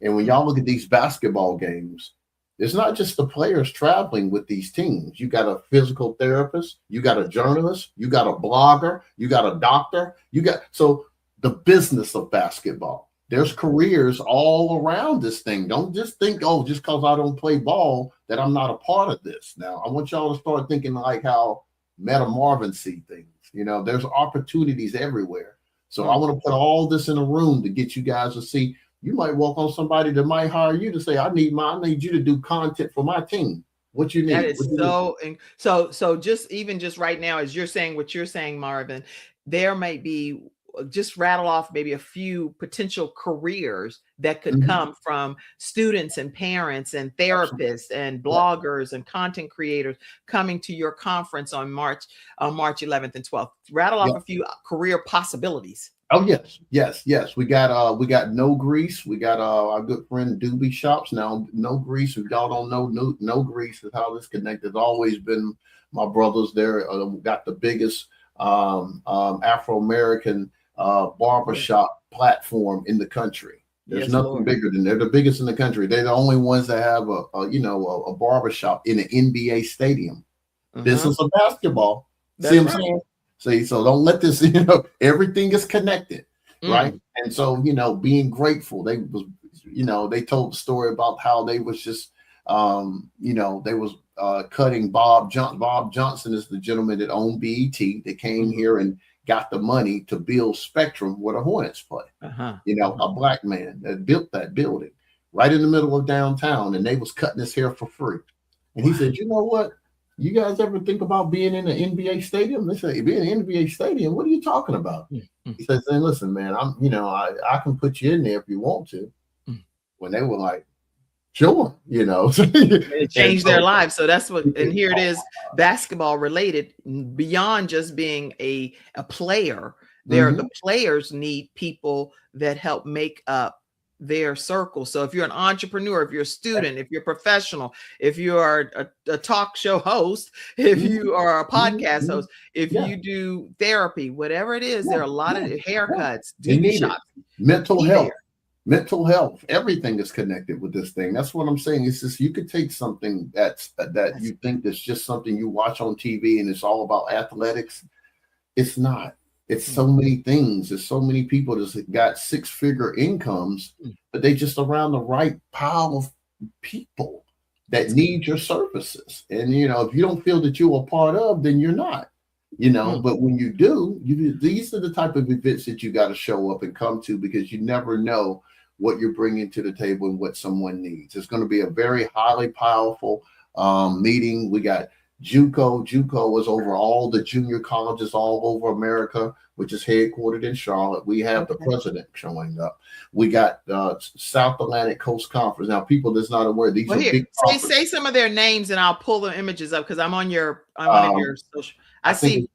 and when y'all look at these basketball games, it's not just the players traveling with these teams. You got a physical therapist, you got a journalist, you got a blogger, you got a doctor, so the business of basketball. There's careers all around this thing. Don't just think, oh, just because I don't play ball, that I'm not a part of this. Now, I want y'all to start thinking like how Meta Marvin see things. You know, there's opportunities everywhere. So I want to put all this in a room to get you guys to see. You might walk on somebody that might hire you to say, I need you to do content for my team. What you need? That is so just right now, as you're saying what you're saying, Marvin, there might be, just rattle off maybe a few potential careers that could come from students and parents and therapists and bloggers and content creators coming to your conference on March 11th and 12th. Rattle off a few career possibilities. Oh yes. We got No Grease. We got our good friend Doobie Shops. Now No Grease. If y'all don't know, No Grease is how this connected. It's always been my brothers there. Got the biggest Afro-American barbershop platform in the country. There's nothing bigger than they're the biggest in the country. They're the only ones that have a barbershop in an NBA stadium. Business of basketball. See what I'm saying? See, so don't let this, everything is connected, right? And so, being grateful. They told the story about how they was just, they was cutting Bob Johnson. Bob Johnson is the gentleman that owned BET. They came here and got the money to build Spectrum where the Hornets play. A black man that built that building right in the middle of downtown, and they was cutting his hair for free. And he said, you know what? You guys ever think about being in an NBA stadium? They say, being in an NBA stadium, what are you talking about? He says, hey, listen, man, I can put you in there if you want to. When they were like, sure, it changed their lives. So that's what, and here it is, basketball related, beyond just being a player. The players need people that help make up their circle. So if you're an entrepreneur, if you're a student, if you're a professional, if you are a talk show host, if you are a podcast host, if you do therapy, whatever it is, there are a lot of haircuts, beauty shops, mental health, everything is connected with this thing. That's what I'm saying. It's just, you could take something that you think that's just something you watch on TV and it's all about athletics. It's not. It's so many things. There's so many people that's got six-figure incomes, but they just around the right pile of people that need your services. And, if you don't feel that you're a part of, then you're not, but when you do, these are the type of events that you got to show up and come to, because you never know what you're bringing to the table and what someone needs. It's going to be a very highly powerful meeting. We got JUCO. JUCO is over all the junior colleges all over America, which is headquartered in Charlotte. We have the president showing up. We got South Atlantic Coast Conference. Now, people that's not aware, these are big conferences. Say some of their names and I'll pull the images up, because I'm on your social. I see.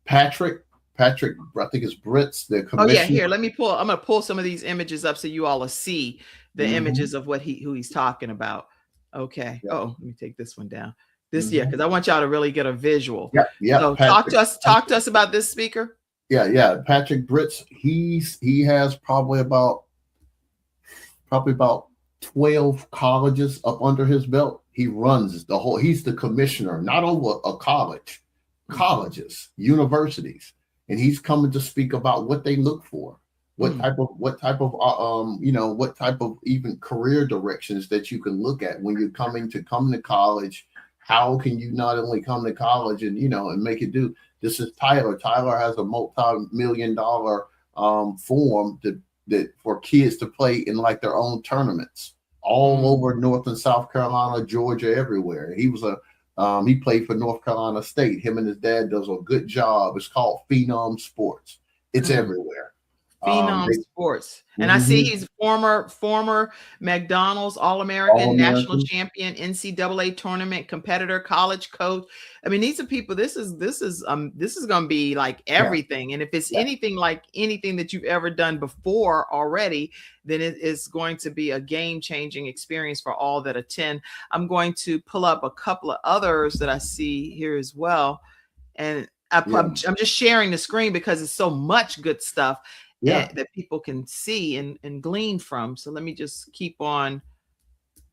Patrick, I think it's Brits. The commissioner. Here, let me pull. I'm going to pull some of these images up so you all will see the images of who he's talking about. Okay. Yeah. Oh, let me take this one down. Because I want y'all to really get a visual. So Patrick, talk to us about this speaker. Patrick Brits. He has probably about 12 colleges up under his belt. He runs the whole. He's the commissioner, not over a college, colleges, universities, and he's coming to speak about what they look for, what type of even career directions that you can look at when you're coming to college. How can you not only come to college and and make it do? This is Tyler. Tyler has a multi-million-dollar form that for kids to play in like their own tournaments all over North and South Carolina, Georgia, everywhere. He was he played for North Carolina State. Him and his dad does a good job. It's called Phenom Sports. It's everywhere. Phenom Sports. And I see he's former McDonald's All-American, national champion, NCAA tournament competitor, college coach. I mean, these are people. This is going to be like everything. And if it's anything like anything that you've ever done before already, then it is going to be a game-changing experience for all that attend. I'm going to pull up a couple of others that I see here as well. And I'm just sharing the screen because it's so much good stuff that people can see and glean from. So let me just keep on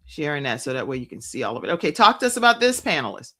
sharing that so that way you can see all of it. Okay, talk to us about this panelist.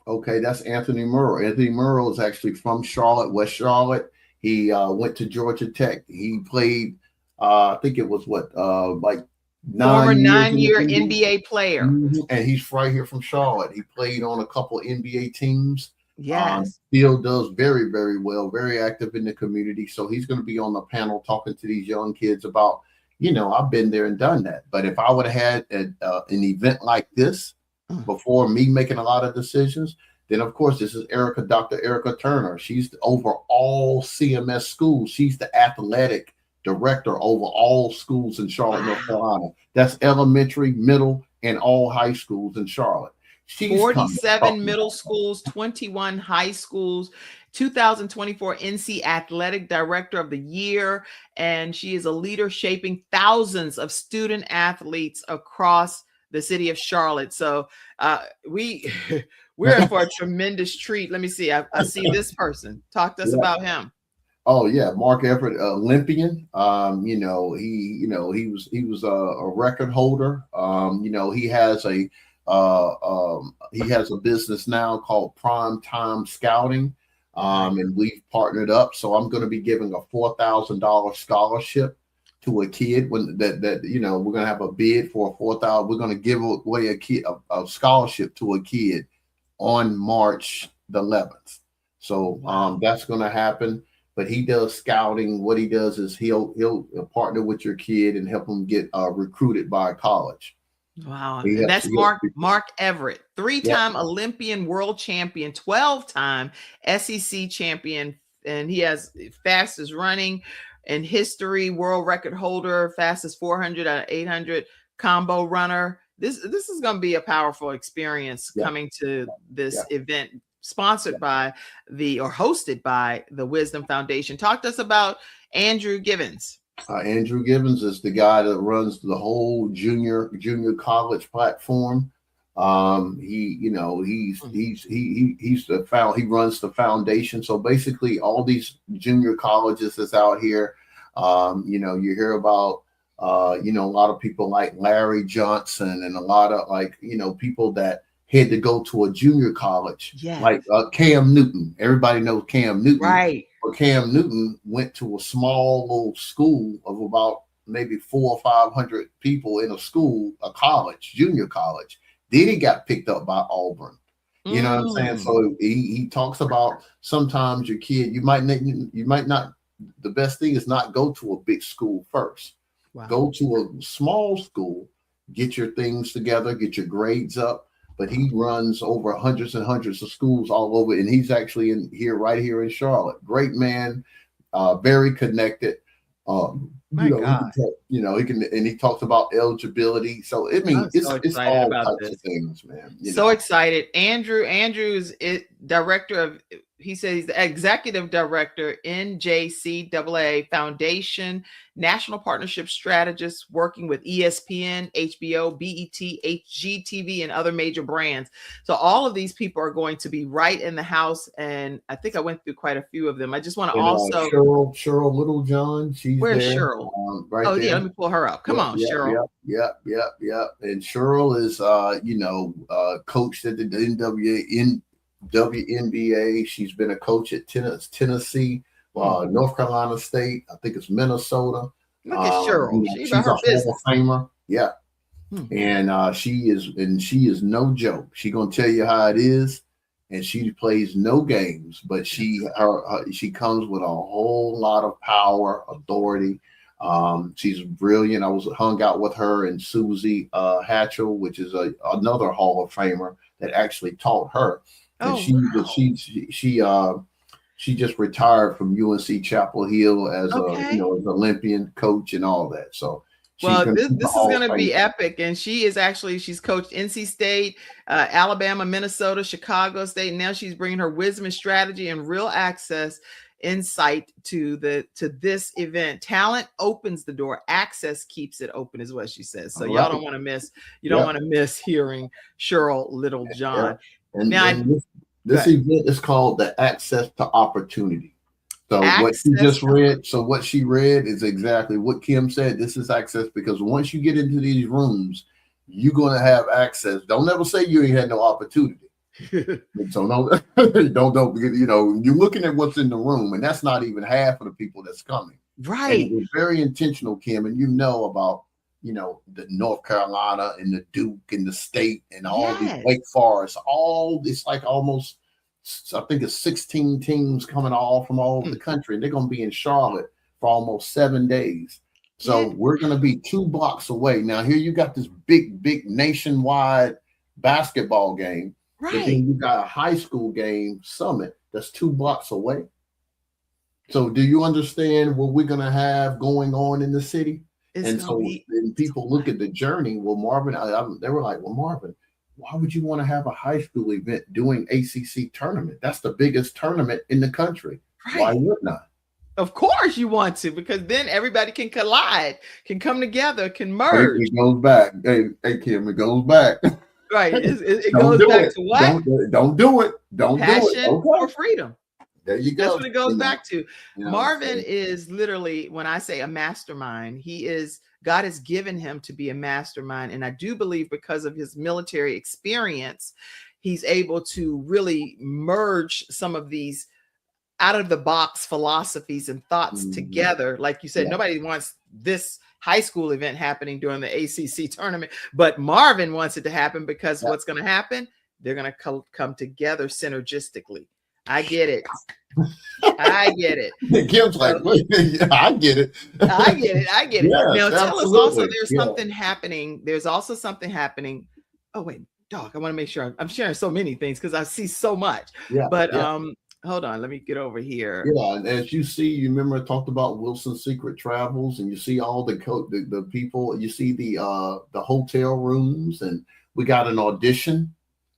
Okay, that's Anthony Murrow. Anthony Murrow is actually from Charlotte, West Charlotte. He went to Georgia Tech. He played, I think it was like former 9-year NBA player. And he's right here from Charlotte. He played on a couple of NBA teams. Yes. Still does very, very well, very active in the community. So he's going to be on the panel talking to these young kids about, I've been there and done that. But if I would have had an event like this before me making a lot of decisions, then of course this is Dr. Erica Turner. She's over all CMS schools. She's the athletic director over all schools in Charlotte, North Carolina. That's elementary, middle, and all high schools in Charlotte. 47 middle schools, 21 high schools, 2024 NC Athletic Director of the Year, and she is a leader shaping thousands of student athletes across the city of Charlotte. So we're in for a tremendous treat. Let me see. I see this person. Talk to us about him. Oh yeah, Mark Everett, Olympian. He was a record holder. He has a business now called Prime Time Scouting, and we've partnered up. So I'm going to be giving a $4,000 scholarship to a kid we're going to have a bid for $4,000. We're going to give away a scholarship to a kid on March the 11th. So that's going to happen. But he does scouting. What he does is he'll partner with your kid and help them get recruited by a college. Wow. That's Mark Everett, 3-time Olympian world champion, 12-time SEC champion. And he has fastest running in history, world record holder, fastest 400 out of 800 combo runner. This is going to be a powerful experience coming to this event sponsored by hosted by the Wisdom Foundation. Talk to us about Andrew Givens. Andrew Givens is the guy that runs the whole junior college platform. He runs the foundation. So basically all these junior colleges that's out here, you hear about, a lot of people like Larry Johnson and a lot of people that had to go to a junior college, like Cam Newton. Everybody knows Cam Newton. Right. But Cam Newton went to a small little school of about maybe 400 or 500 people in a college, junior college. Then he got picked up by Auburn. You know what I'm saying? So he talks about sometimes your kid, you might not, the best thing is not go to a big school first. Wow. Go to a small school, get your things together, get your grades up. But he runs over hundreds and hundreds of schools all over, and he's actually right here in Charlotte. Great man, very connected. He talks about eligibility. So it's all types of things, man. So excited. Andrew's director of. He says he's the executive director, NJCAA Foundation, national partnership strategist working with ESPN, HBO, BET, HGTV, and other major brands. So all of these people are going to be right in the house. And I think I went through quite a few of them. I just want to also. Cheryl Littlejohn. Where's there. Cheryl? Right there. Yeah, let me pull her up. Come on, Cheryl. Yep. And Cheryl is, coached at the WNBA. She's been a coach at Tennessee, North Carolina State. I think it's Minnesota. Look at Cheryl. She's a Hall of Famer. Yeah. And she is no joke. She's gonna tell you how it is, and she plays no games, but she comes with a whole lot of power, authority. She's brilliant. I hung out with her and Susie Hatchell, which is another Hall of Famer that actually taught her. And she She just retired from UNC Chapel Hill as a, Okay. as an Olympian coach and all that. So Well, this is going to be epic. And she's coached NC State, Alabama, Minnesota, Chicago State. And now she's bringing her wisdom and strategy and real access insight to this event. Talent opens the door. Access keeps it open is what she says. So y'all don't want to miss. You don't want to miss hearing Cheryl Littlejohn. Yeah. And this event is called the Access to Opportunity. So what she read is exactly what Kim said. This is access, because once you get into these rooms, you're going to have access. Don't ever say you ain't had no opportunity. So don't you're looking at what's in the room, and that's not even half of the people that's coming. Right. And it's very intentional, Kim, and about the North Carolina and the Duke and the State and all these Wake Forest, all this, like almost, I think it's 16 teams coming all from all over the country, and they're going to be in Charlotte for almost 7 days. So we're going to be 2 blocks away. Now here you got this big nationwide basketball game, right? But then you got a high school game summit that's 2 blocks away. So do you understand what we're going to have going on in the city? And so when people look at the journey, well, Marvin, they were like, well, Marvin, why would you want to have a high school event doing ACC tournament? That's the biggest tournament in the country. Right. Why wouldn't I? Of course you want to, because then everybody can collide, can come together, can merge. It goes back. Hey, Kim, it goes back. Right. It goes back to what? Don't do it. Don't Passion do it. Okay. for freedom. There you go. That's what it goes back to. Marvin is literally, when I say a mastermind, God has given him to be a mastermind. And I do believe because of his military experience, he's able to really merge some of these out of the box philosophies and thoughts together. Like you said, nobody wants this high school event happening during the ACC tournament, but Marvin wants it to happen because what's going to happen? They're going to come together synergistically. I get it. I get it. Kim's like, I get it. I get it. I get it. Yes, now tell absolutely. us also there's something happening. There's also something happening. Oh, wait, dog. I want to make sure I'm sharing so many things because I see so much. Yeah. But hold on, let me get over here. Yeah, and as you see, you remember I talked about Wilson's Secret Travels, and you see all the people, you see the hotel rooms, and we got an audition.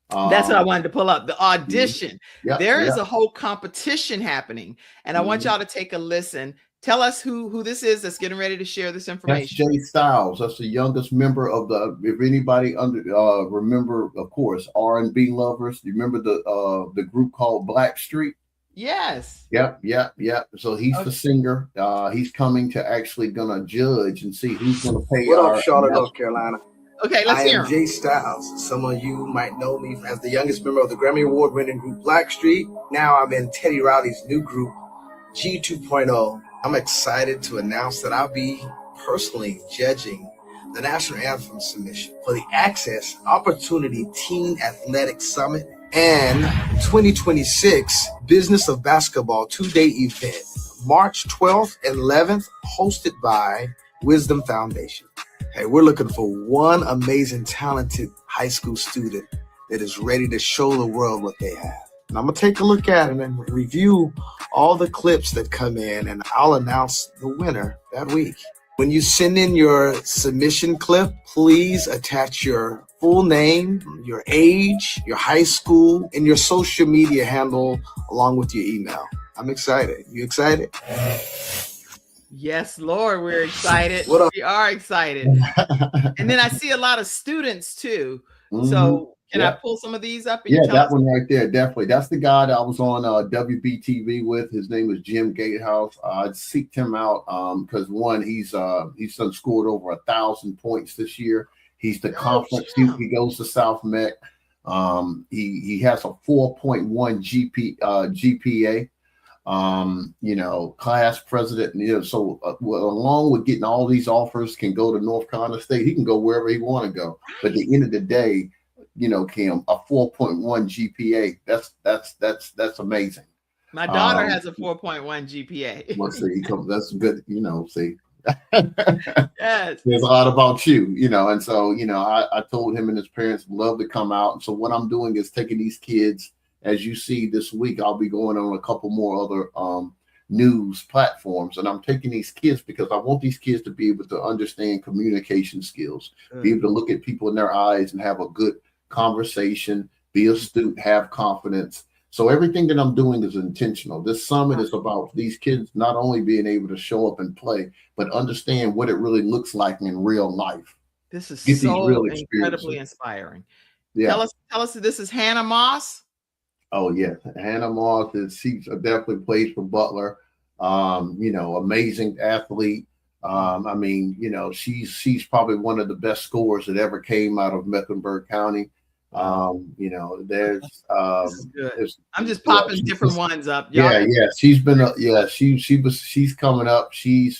That's what I wanted to pull up. The audition. There is a whole competition happening, and I want y'all to take a listen. Tell us who this is that's getting ready to share this information. That's Jay Styles. That's the youngest member of if anybody remember, of course, R&B lovers. You remember the group called Blackstreet? Yes. Yep. So he's the singer. He's coming to actually gonna judge and see who's gonna pay. What up, Charlotte, North Carolina? Okay, let's hear him. I am Jay Styles. Some of you might know me as the youngest member of the Grammy Award-winning group Blackstreet. Now I'm in Teddy Riley's new group, G 2.0. I'm excited to announce that I'll be personally judging the National Anthem submission for the Access Opportunity Teen Athletic Summit and 2026 Business of Basketball 2-day event, March 12th and 11th, hosted by Wisdom Foundation. Hey, we're looking for one amazing, talented high school student that is ready to show the world what they have. And I'm going to take a look at them and review all the clips that come in, and I'll announce the winner that week. When you send in your submission clip, please attach your full name, your age, your high school, and your social media handle along with your email. I'm excited. You excited? Yes, Lord, we're excited. We are excited. And then I see a lot of students too. So can I pull some of these up? And that one right there, definitely. That's the guy that I was on WBTV with. His name is Jim Gatehouse. I seeked him out because one, he's done scored over 1,000 points this year. He's the conference. He goes to South Met. He has a 4.1 GPA. Class president, so along with getting all these offers, can go to North Carolina State. He can go wherever he want to go. But at the end of the day, Kim, a 4.1 GPA, that's amazing. My daughter has a 4.1 GPA. Well, see, that's good, see. Yes. There's a lot about you, and so, I told him and his parents love to come out. And so what I'm doing is taking these kids as you see this week, I'll be going on a couple more other news platforms, and I'm taking these kids because I want these kids to be able to understand communication skills, be able to look at people in their eyes and have a good conversation, be astute, have confidence. So everything that I'm doing is intentional. This summit is about these kids not only being able to show up and play, but understand what it really looks like in real life. This is Get so these real incredibly inspiring. Yeah. Tell us this is Hannah Moss. Oh yeah, Hannah Moss she definitely plays for Butler. Amazing athlete. I mean, she's probably one of the best scorers that ever came out of Mecklenburg County. There's I'm just popping different ones up. Yeah, she's been she's coming up. They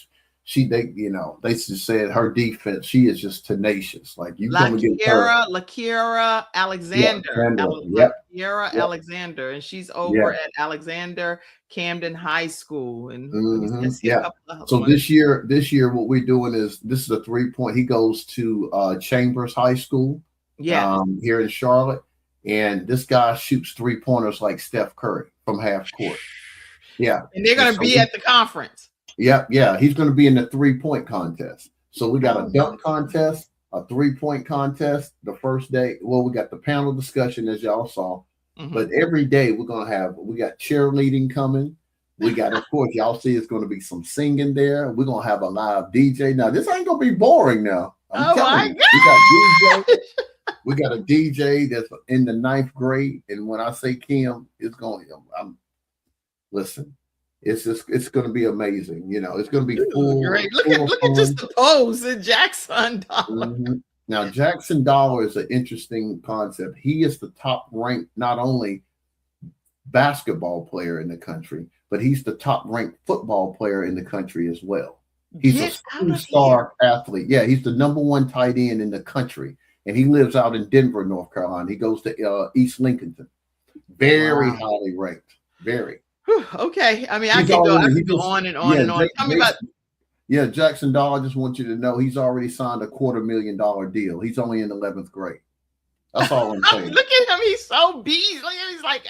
just said her defense, she is just tenacious. Like you come against her. Lakira Alexander. Lakira Alexander, and she's over at Alexander Camden High School. And so this year what we're doing is this is a 3-point. He goes to Chambers High School. Here in Charlotte, and this guy shoots 3-pointers like Steph Curry from half court. Yeah, and they're going to be at the conference. Yeah, he's going to be in the 3-point contest. So we got a dunk contest, a 3-point contest the first day. Well, we got the panel discussion as y'all saw, but every day we got cheerleading coming. We got, of course, y'all see it's going to be some singing there. We're going to have a live DJ. Now this ain't going to be boring now. I'm telling you, we got DJ. We got a DJ that's in the 9th grade, and when I say Kim, it's going. Listen, it's going to be amazing. It's going to be full. Great. Look at just the pose in Jackson Dollar. Now Jackson Dollar is an interesting concept. He is the top ranked not only basketball player in the country, but he's the top ranked football player in the country as well. He's a superstar athlete. Yeah, he's the #1 tight end in the country. And he lives out in Denver, North Carolina. He goes to East Lincolnton. Very highly ranked. Very. Okay. I mean, I can go on and on and on. Tell me about. Yeah, Jackson Dollar, I just want you to know he's already signed a $250,000 deal. He's only in 11th grade. That's all I'm saying. Look at him. He's so beast. Look at him. He's like,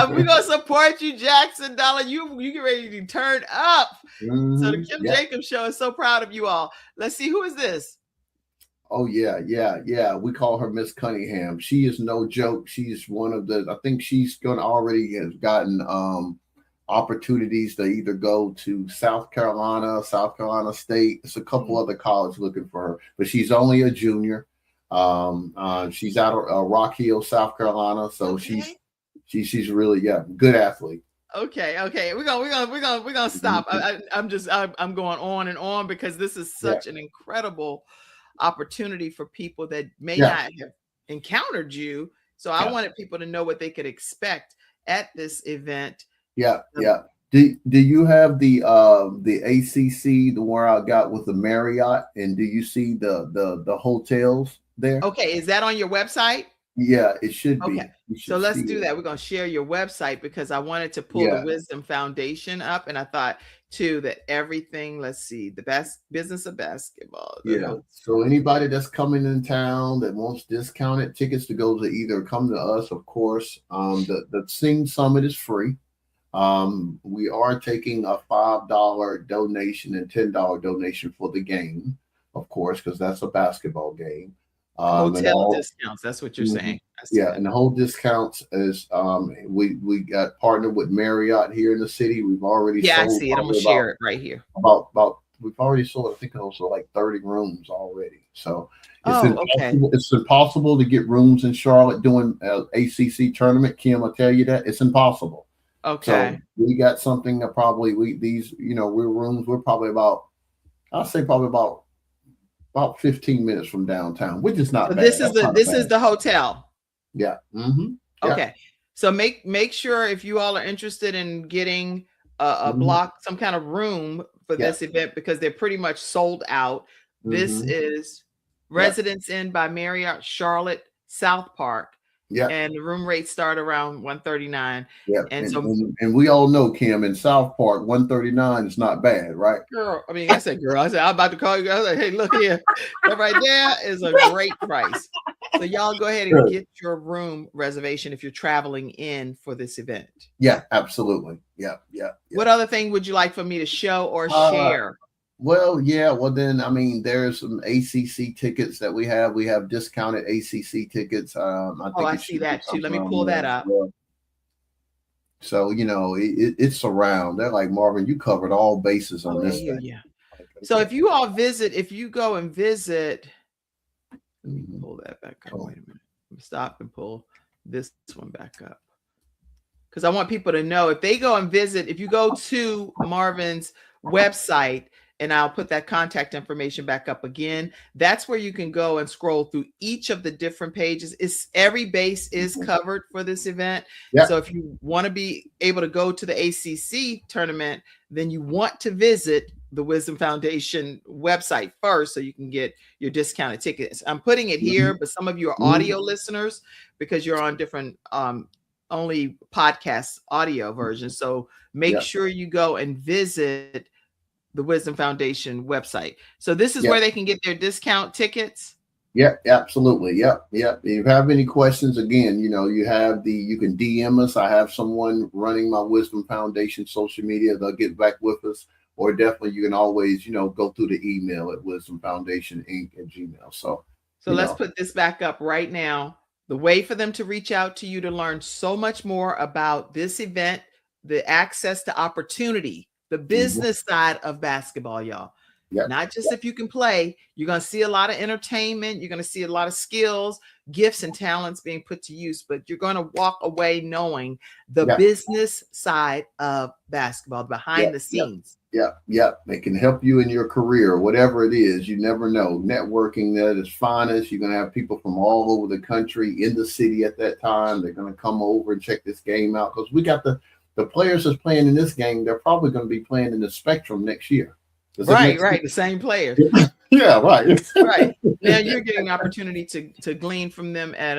we're going to support you, Jackson Dollar. You get ready to turn up. So the Kim Jacobs Show is so proud of you all. Let's see. Who is this? Oh, yeah. We call her Miss Cunningham. She is no joke. She's one of I think she's going to already has gotten opportunities to either go to South Carolina State. It's a couple other colleges looking for her, but she's only a junior. She's out of Rock Hill, South Carolina. So she's really, good athlete. Okay. We're gonna stop. I'm going on and on because this is such an incredible opportunity for people that may not have encountered you. So I wanted people to know what they could expect at this event. Yeah. Do you have the ACC, the one I got with the Marriott, and do you see the hotels there? Okay, is that on your website? Yeah, it should be. Okay, so let's do that. We're going to share your website because I wanted to pull the Wisdom Foundation up, and I thought too that everything. Let's see, the best business of basketball. So anybody that's coming in town that wants discounted tickets to go to either come to us, of course. The Sing Summit is free. We are taking a $5 donation and $10 donation for the game, of course, because that's a basketball game. Hotel discounts. That's what you're saying. And the whole discounts is we got partnered with Marriott here in the city. We've already sold, I see it. I'm gonna share it right here. About we've already sold, I think, also like 30 rooms already. So it's impossible to get rooms in Charlotte doing ACC tournament. Kim, I'll tell you that it's impossible. Okay. So we got something that probably we're probably about, I'll say probably about 15 minutes from downtown, which is not bad. This is the hotel. Yeah. Okay. So make sure if you all are interested in getting a block, some kind of room for this event, because they're pretty much sold out. This is Residence Inn by Marriott, Charlotte, South Park. Yeah, and the room rates start around $139. Yeah, and we all know, Kim, in South Park, $139 is not bad, right? Girl, I mean, I said, I'm about to call you. I was like, hey, look here, that right there is a great price. So y'all go ahead and get your room reservation if you're traveling in for this event. Yeah, absolutely. Yeah. What other thing would you like for me to show or share? Well, yeah. Well, then, I mean, there's some ACC tickets that we have. We have discounted ACC tickets. I see that too. Let me pull that up. Well. So, you know, it's around. They're like, Marvin, you covered all bases on this thing. Yeah. So if you all visit, if you go and visit, let me pull that back up. Wait a minute. Let me stop and pull this one back up. Because I want people to know if they go and visit, if you go to Marvin's website, and I'll put that contact information back up again, that's where you can go and scroll through each of the different pages. Every base is covered for this event. Yep. So if you want to be able to go to the ACC tournament, then you want to visit the Wisdom Foundation website first so you can get your discounted tickets. I'm putting it here, but some of you are audio listeners because you're on different only podcast audio versions. So make sure you go and visit the Wisdom Foundation website. So this is where they can get their discount tickets. Yeah, absolutely. Yep. If you have any questions, again, you know, you can DM us. I have someone running my Wisdom Foundation social media. They'll get back with us, or definitely you can always, you know, go through the email at wisdomfoundationinc@gmail. So let's put this back up right now. The way for them to reach out to you to learn so much more about this event, the access to opportunity, the business side of basketball, y'all. Yep. Not just if you can play, you're going to see a lot of entertainment. You're going to see a lot of skills, gifts, and talents being put to use, but you're going to walk away knowing the business side of basketball, behind the scenes. It can help you in your career, whatever it is. You never know. Networking at its finest. You're going to have people from all over the country in the city at that time. They're going to come over and check this game out because we got the players that's playing in this game. They're probably going to be playing in the Spectrum next year. Right. The same players. Yeah, right. Right. Now you're getting an opportunity to glean from them at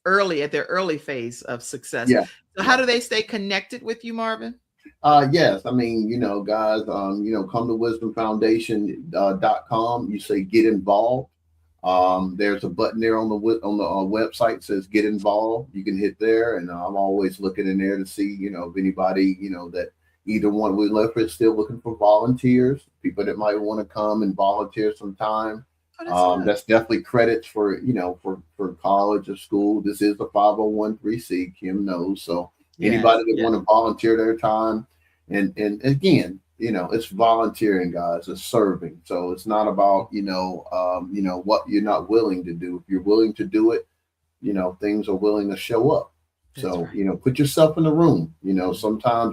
their early phase of success. Yeah. So how do they stay connected with you, Marvin? Yes. I mean, you know, guys, come to wisdomfoundation.com. You say get involved. There's a button there on the website that says get involved. You can hit there, and I'm always looking in there to see, you know, if anybody, you know, that either one we left is still looking for volunteers, people that might want to come and volunteer some time. That's definitely credits for, you know, for college or school. This is a 501(c)(3), Kim knows. So anybody that want to volunteer their time, and again, you know, it's volunteering, guys. It's serving. So it's not about, what you're not willing to do. If you're willing to do it, you know, things are willing to show up. So, you know, put yourself in the room. You know, sometimes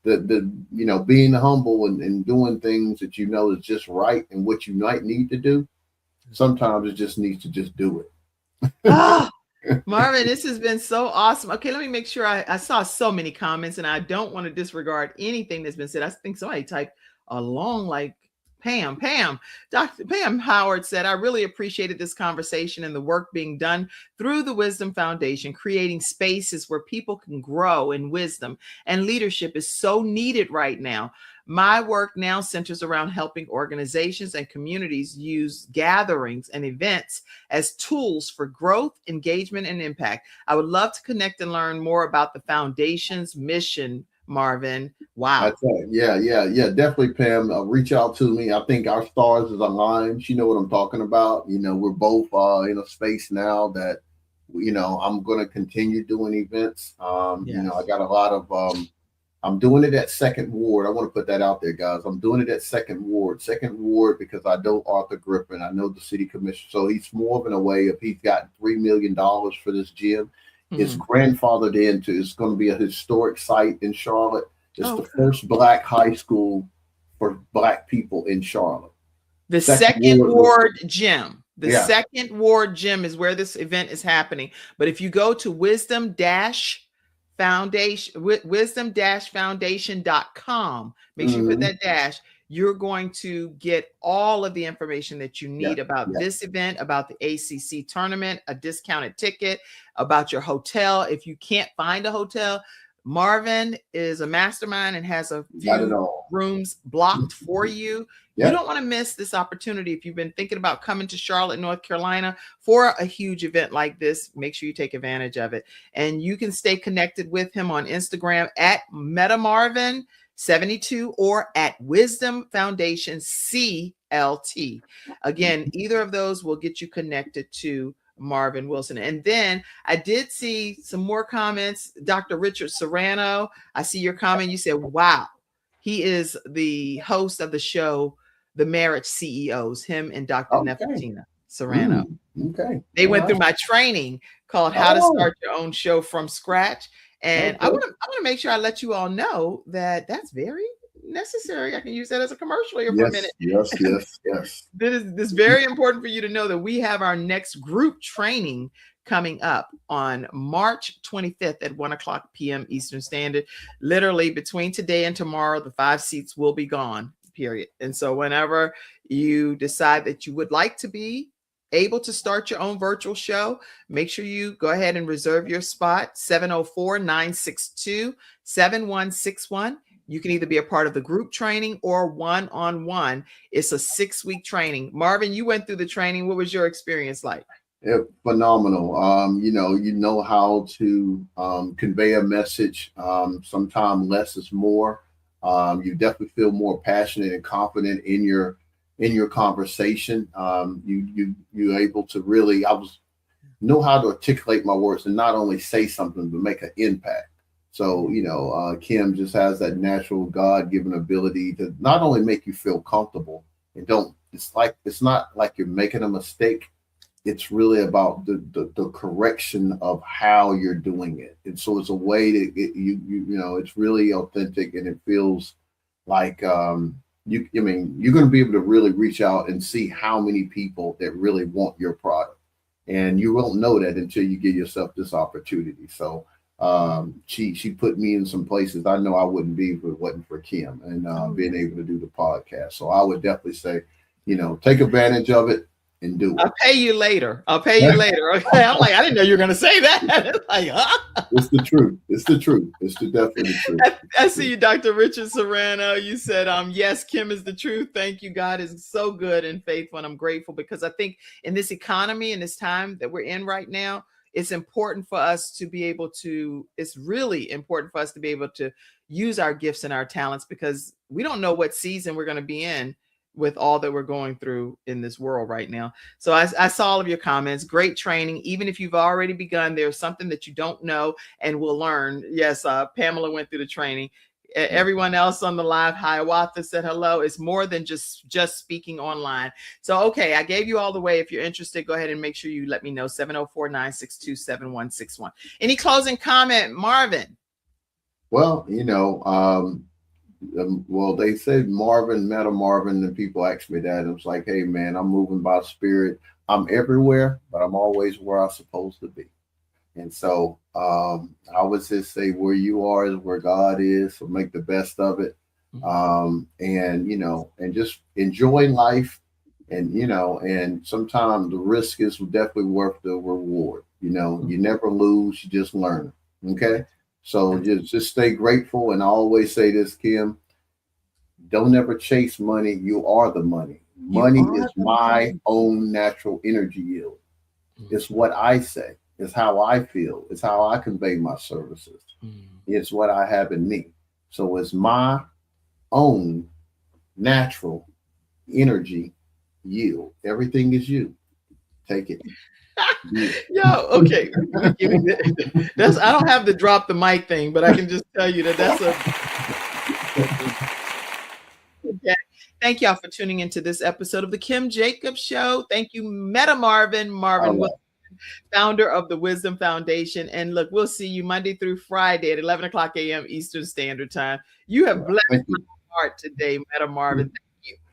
being humble and doing things that you know is just right and what you might need to do. Sometimes it just needs to just do it. Marvin, this has been so awesome. Okay, let me make sure I saw so many comments, and I don't want to disregard anything that's been said. I think somebody typed along like Pam. Dr. Pam Howard said, I really appreciated this conversation and the work being done through the Wisdom Foundation. Creating spaces where people can grow in wisdom and leadership is so needed right now. My work now centers around helping organizations and communities use gatherings and events as tools for growth, engagement, and impact. I would love to connect and learn more about the foundation's mission, Marvin. Wow. That's right. Yeah. Definitely, Pam. Reach out to me. I think our stars is aligned. You know what I'm talking about. You know, we're both in a space now that, you know, I'm going to continue doing events. You know, I got a lot of I'm doing it at Second Ward. I want to put that out there, guys. I'm doing it at Second Ward because I know Arthur Griffin. I know the city commissioner. So he's more of in a way if he's got $3 million for this gym. His grandfathered into. It's going to be a historic site in Charlotte. It's the first Black high school for Black people in Charlotte. The Second Ward gym. The Second Ward gym is where this event is happening. But if you go to wisdom-foundation.com, make sure you put that dash, you're going to get all of the information that you need about this event, about the ACC tournament, a discounted ticket, about your hotel. If you can't find a hotel, Marvin is a mastermind and has a few rooms blocked for you. Yep. You don't want to miss this opportunity. If you've been thinking about coming to Charlotte, North Carolina for a huge event like this, make sure you take advantage of it. And you can stay connected with him on Instagram at MetaMarvin72 or at Wisdom Foundation CLT. Again, either of those will get you connected to Marvin Wilson. And then I did see some more comments. Dr. Richard Serrano, I see your comment. You said, wow, he is the host of the show, The Marriage CEOs, him and Dr. Nefertina Serrano. Okay. They went through my training called How to Start Your Own Show from Scratch. And I want to make sure I let you all know that that's very necessary. I can use that as a commercial here for a minute. Yes. This is very important for you to know that we have our next group training coming up on March 25th at 1:00 p.m. Eastern Standard. Literally between today and tomorrow, the 5 seats will be gone, period. And so whenever you decide that you would like to be able to start your own virtual show, make sure you go ahead and reserve your spot, 704-962-7161. You can either be a part of the group training or one-on-one. It's a 6-week training. Marvin, you went through the training. What was your experience like? Phenomenal. You know how to convey a message. Sometimes less is more. You definitely feel more passionate and confident in your conversation. You're able to really know how to articulate my words and not only say something but make an impact. So, Kim just has that natural God-given ability to not only make you feel comfortable and it's not like you're making a mistake. It's really about the correction of how you're doing it. And so it's a way that it's really authentic and it feels like, you're going to be able to really reach out and see how many people that really want your product. And you won't know that until you give yourself this opportunity. So, she put me in some places I know I wouldn't be if it wasn't for Kim and being able to do the podcast. So I would definitely say, take advantage of it and do it. I'll pay you later. Okay. I'm like, I didn't know you were going to say that. It's like, huh? It's the truth. It's definitely true. I see you, Dr. Richard Serrano. You said, yes, Kim is the truth. Thank you. God is so good and faithful. And I'm grateful because I think in this economy, in this time that we're in right now, it's important for us to be able to, it's really important for us to be able to use our gifts and our talents because we don't know what season we're going to be in with all that we're going through in this world right now. So I saw all of your comments. Great training. Even if you've already begun, there's something that you don't know and will learn. Yes, Pamela went through the training. Everyone else on the live, Hiawatha said hello. It's more than just speaking online. So, okay, I gave you all the way. If you're interested, go ahead and make sure you let me know. 704-962-7161. Any closing comment, Marvin? Well, they said Marvin, Meta Marvin, and people ask me that. And it's like, hey, man, I'm moving by spirit. I'm everywhere, but I'm always where I'm supposed to be. And so I would just say where you are is where God is. So make the best of it. And just enjoy life. And sometimes the risk is definitely worth the reward. You never lose, you just learn. Okay. So just stay grateful. And I always say this, Kim, don't ever chase money. You are the money. Money is my own natural energy yield. It's what I say. It's how I feel. It's how I convey my services. It's what I have in me. So it's my own natural energy yield. Everything is you. Take it. Yo, okay. That's I don't have to drop the mic thing, but I can just tell you that's a okay. Thank y'all for tuning into this episode of the Kim Jacobs Show. Thank you, Meta Marvin Wilson, founder of the Wisdom Foundation. And look, we'll see you Monday through Friday at 11:00 a.m. Eastern Standard Time. You have blessed my heart today, Meta Marvin.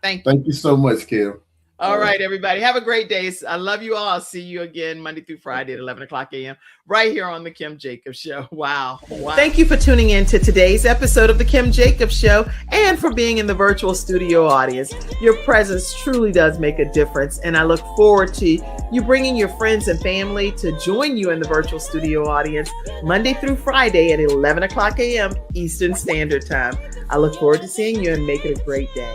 Thank you. Thank you so much, Kim. All right, everybody. Have a great day. I love you all. I'll see you again Monday through Friday at 11 o'clock a.m. right here on The Kim Jacobs Show. Wow. Thank you for tuning in to today's episode of The Kim Jacobs Show and for being in the virtual studio audience. Your presence truly does make a difference, and I look forward to you bringing your friends and family to join you in the virtual studio audience Monday through Friday at 11 o'clock a.m. Eastern Standard Time. I look forward to seeing you and make it a great day.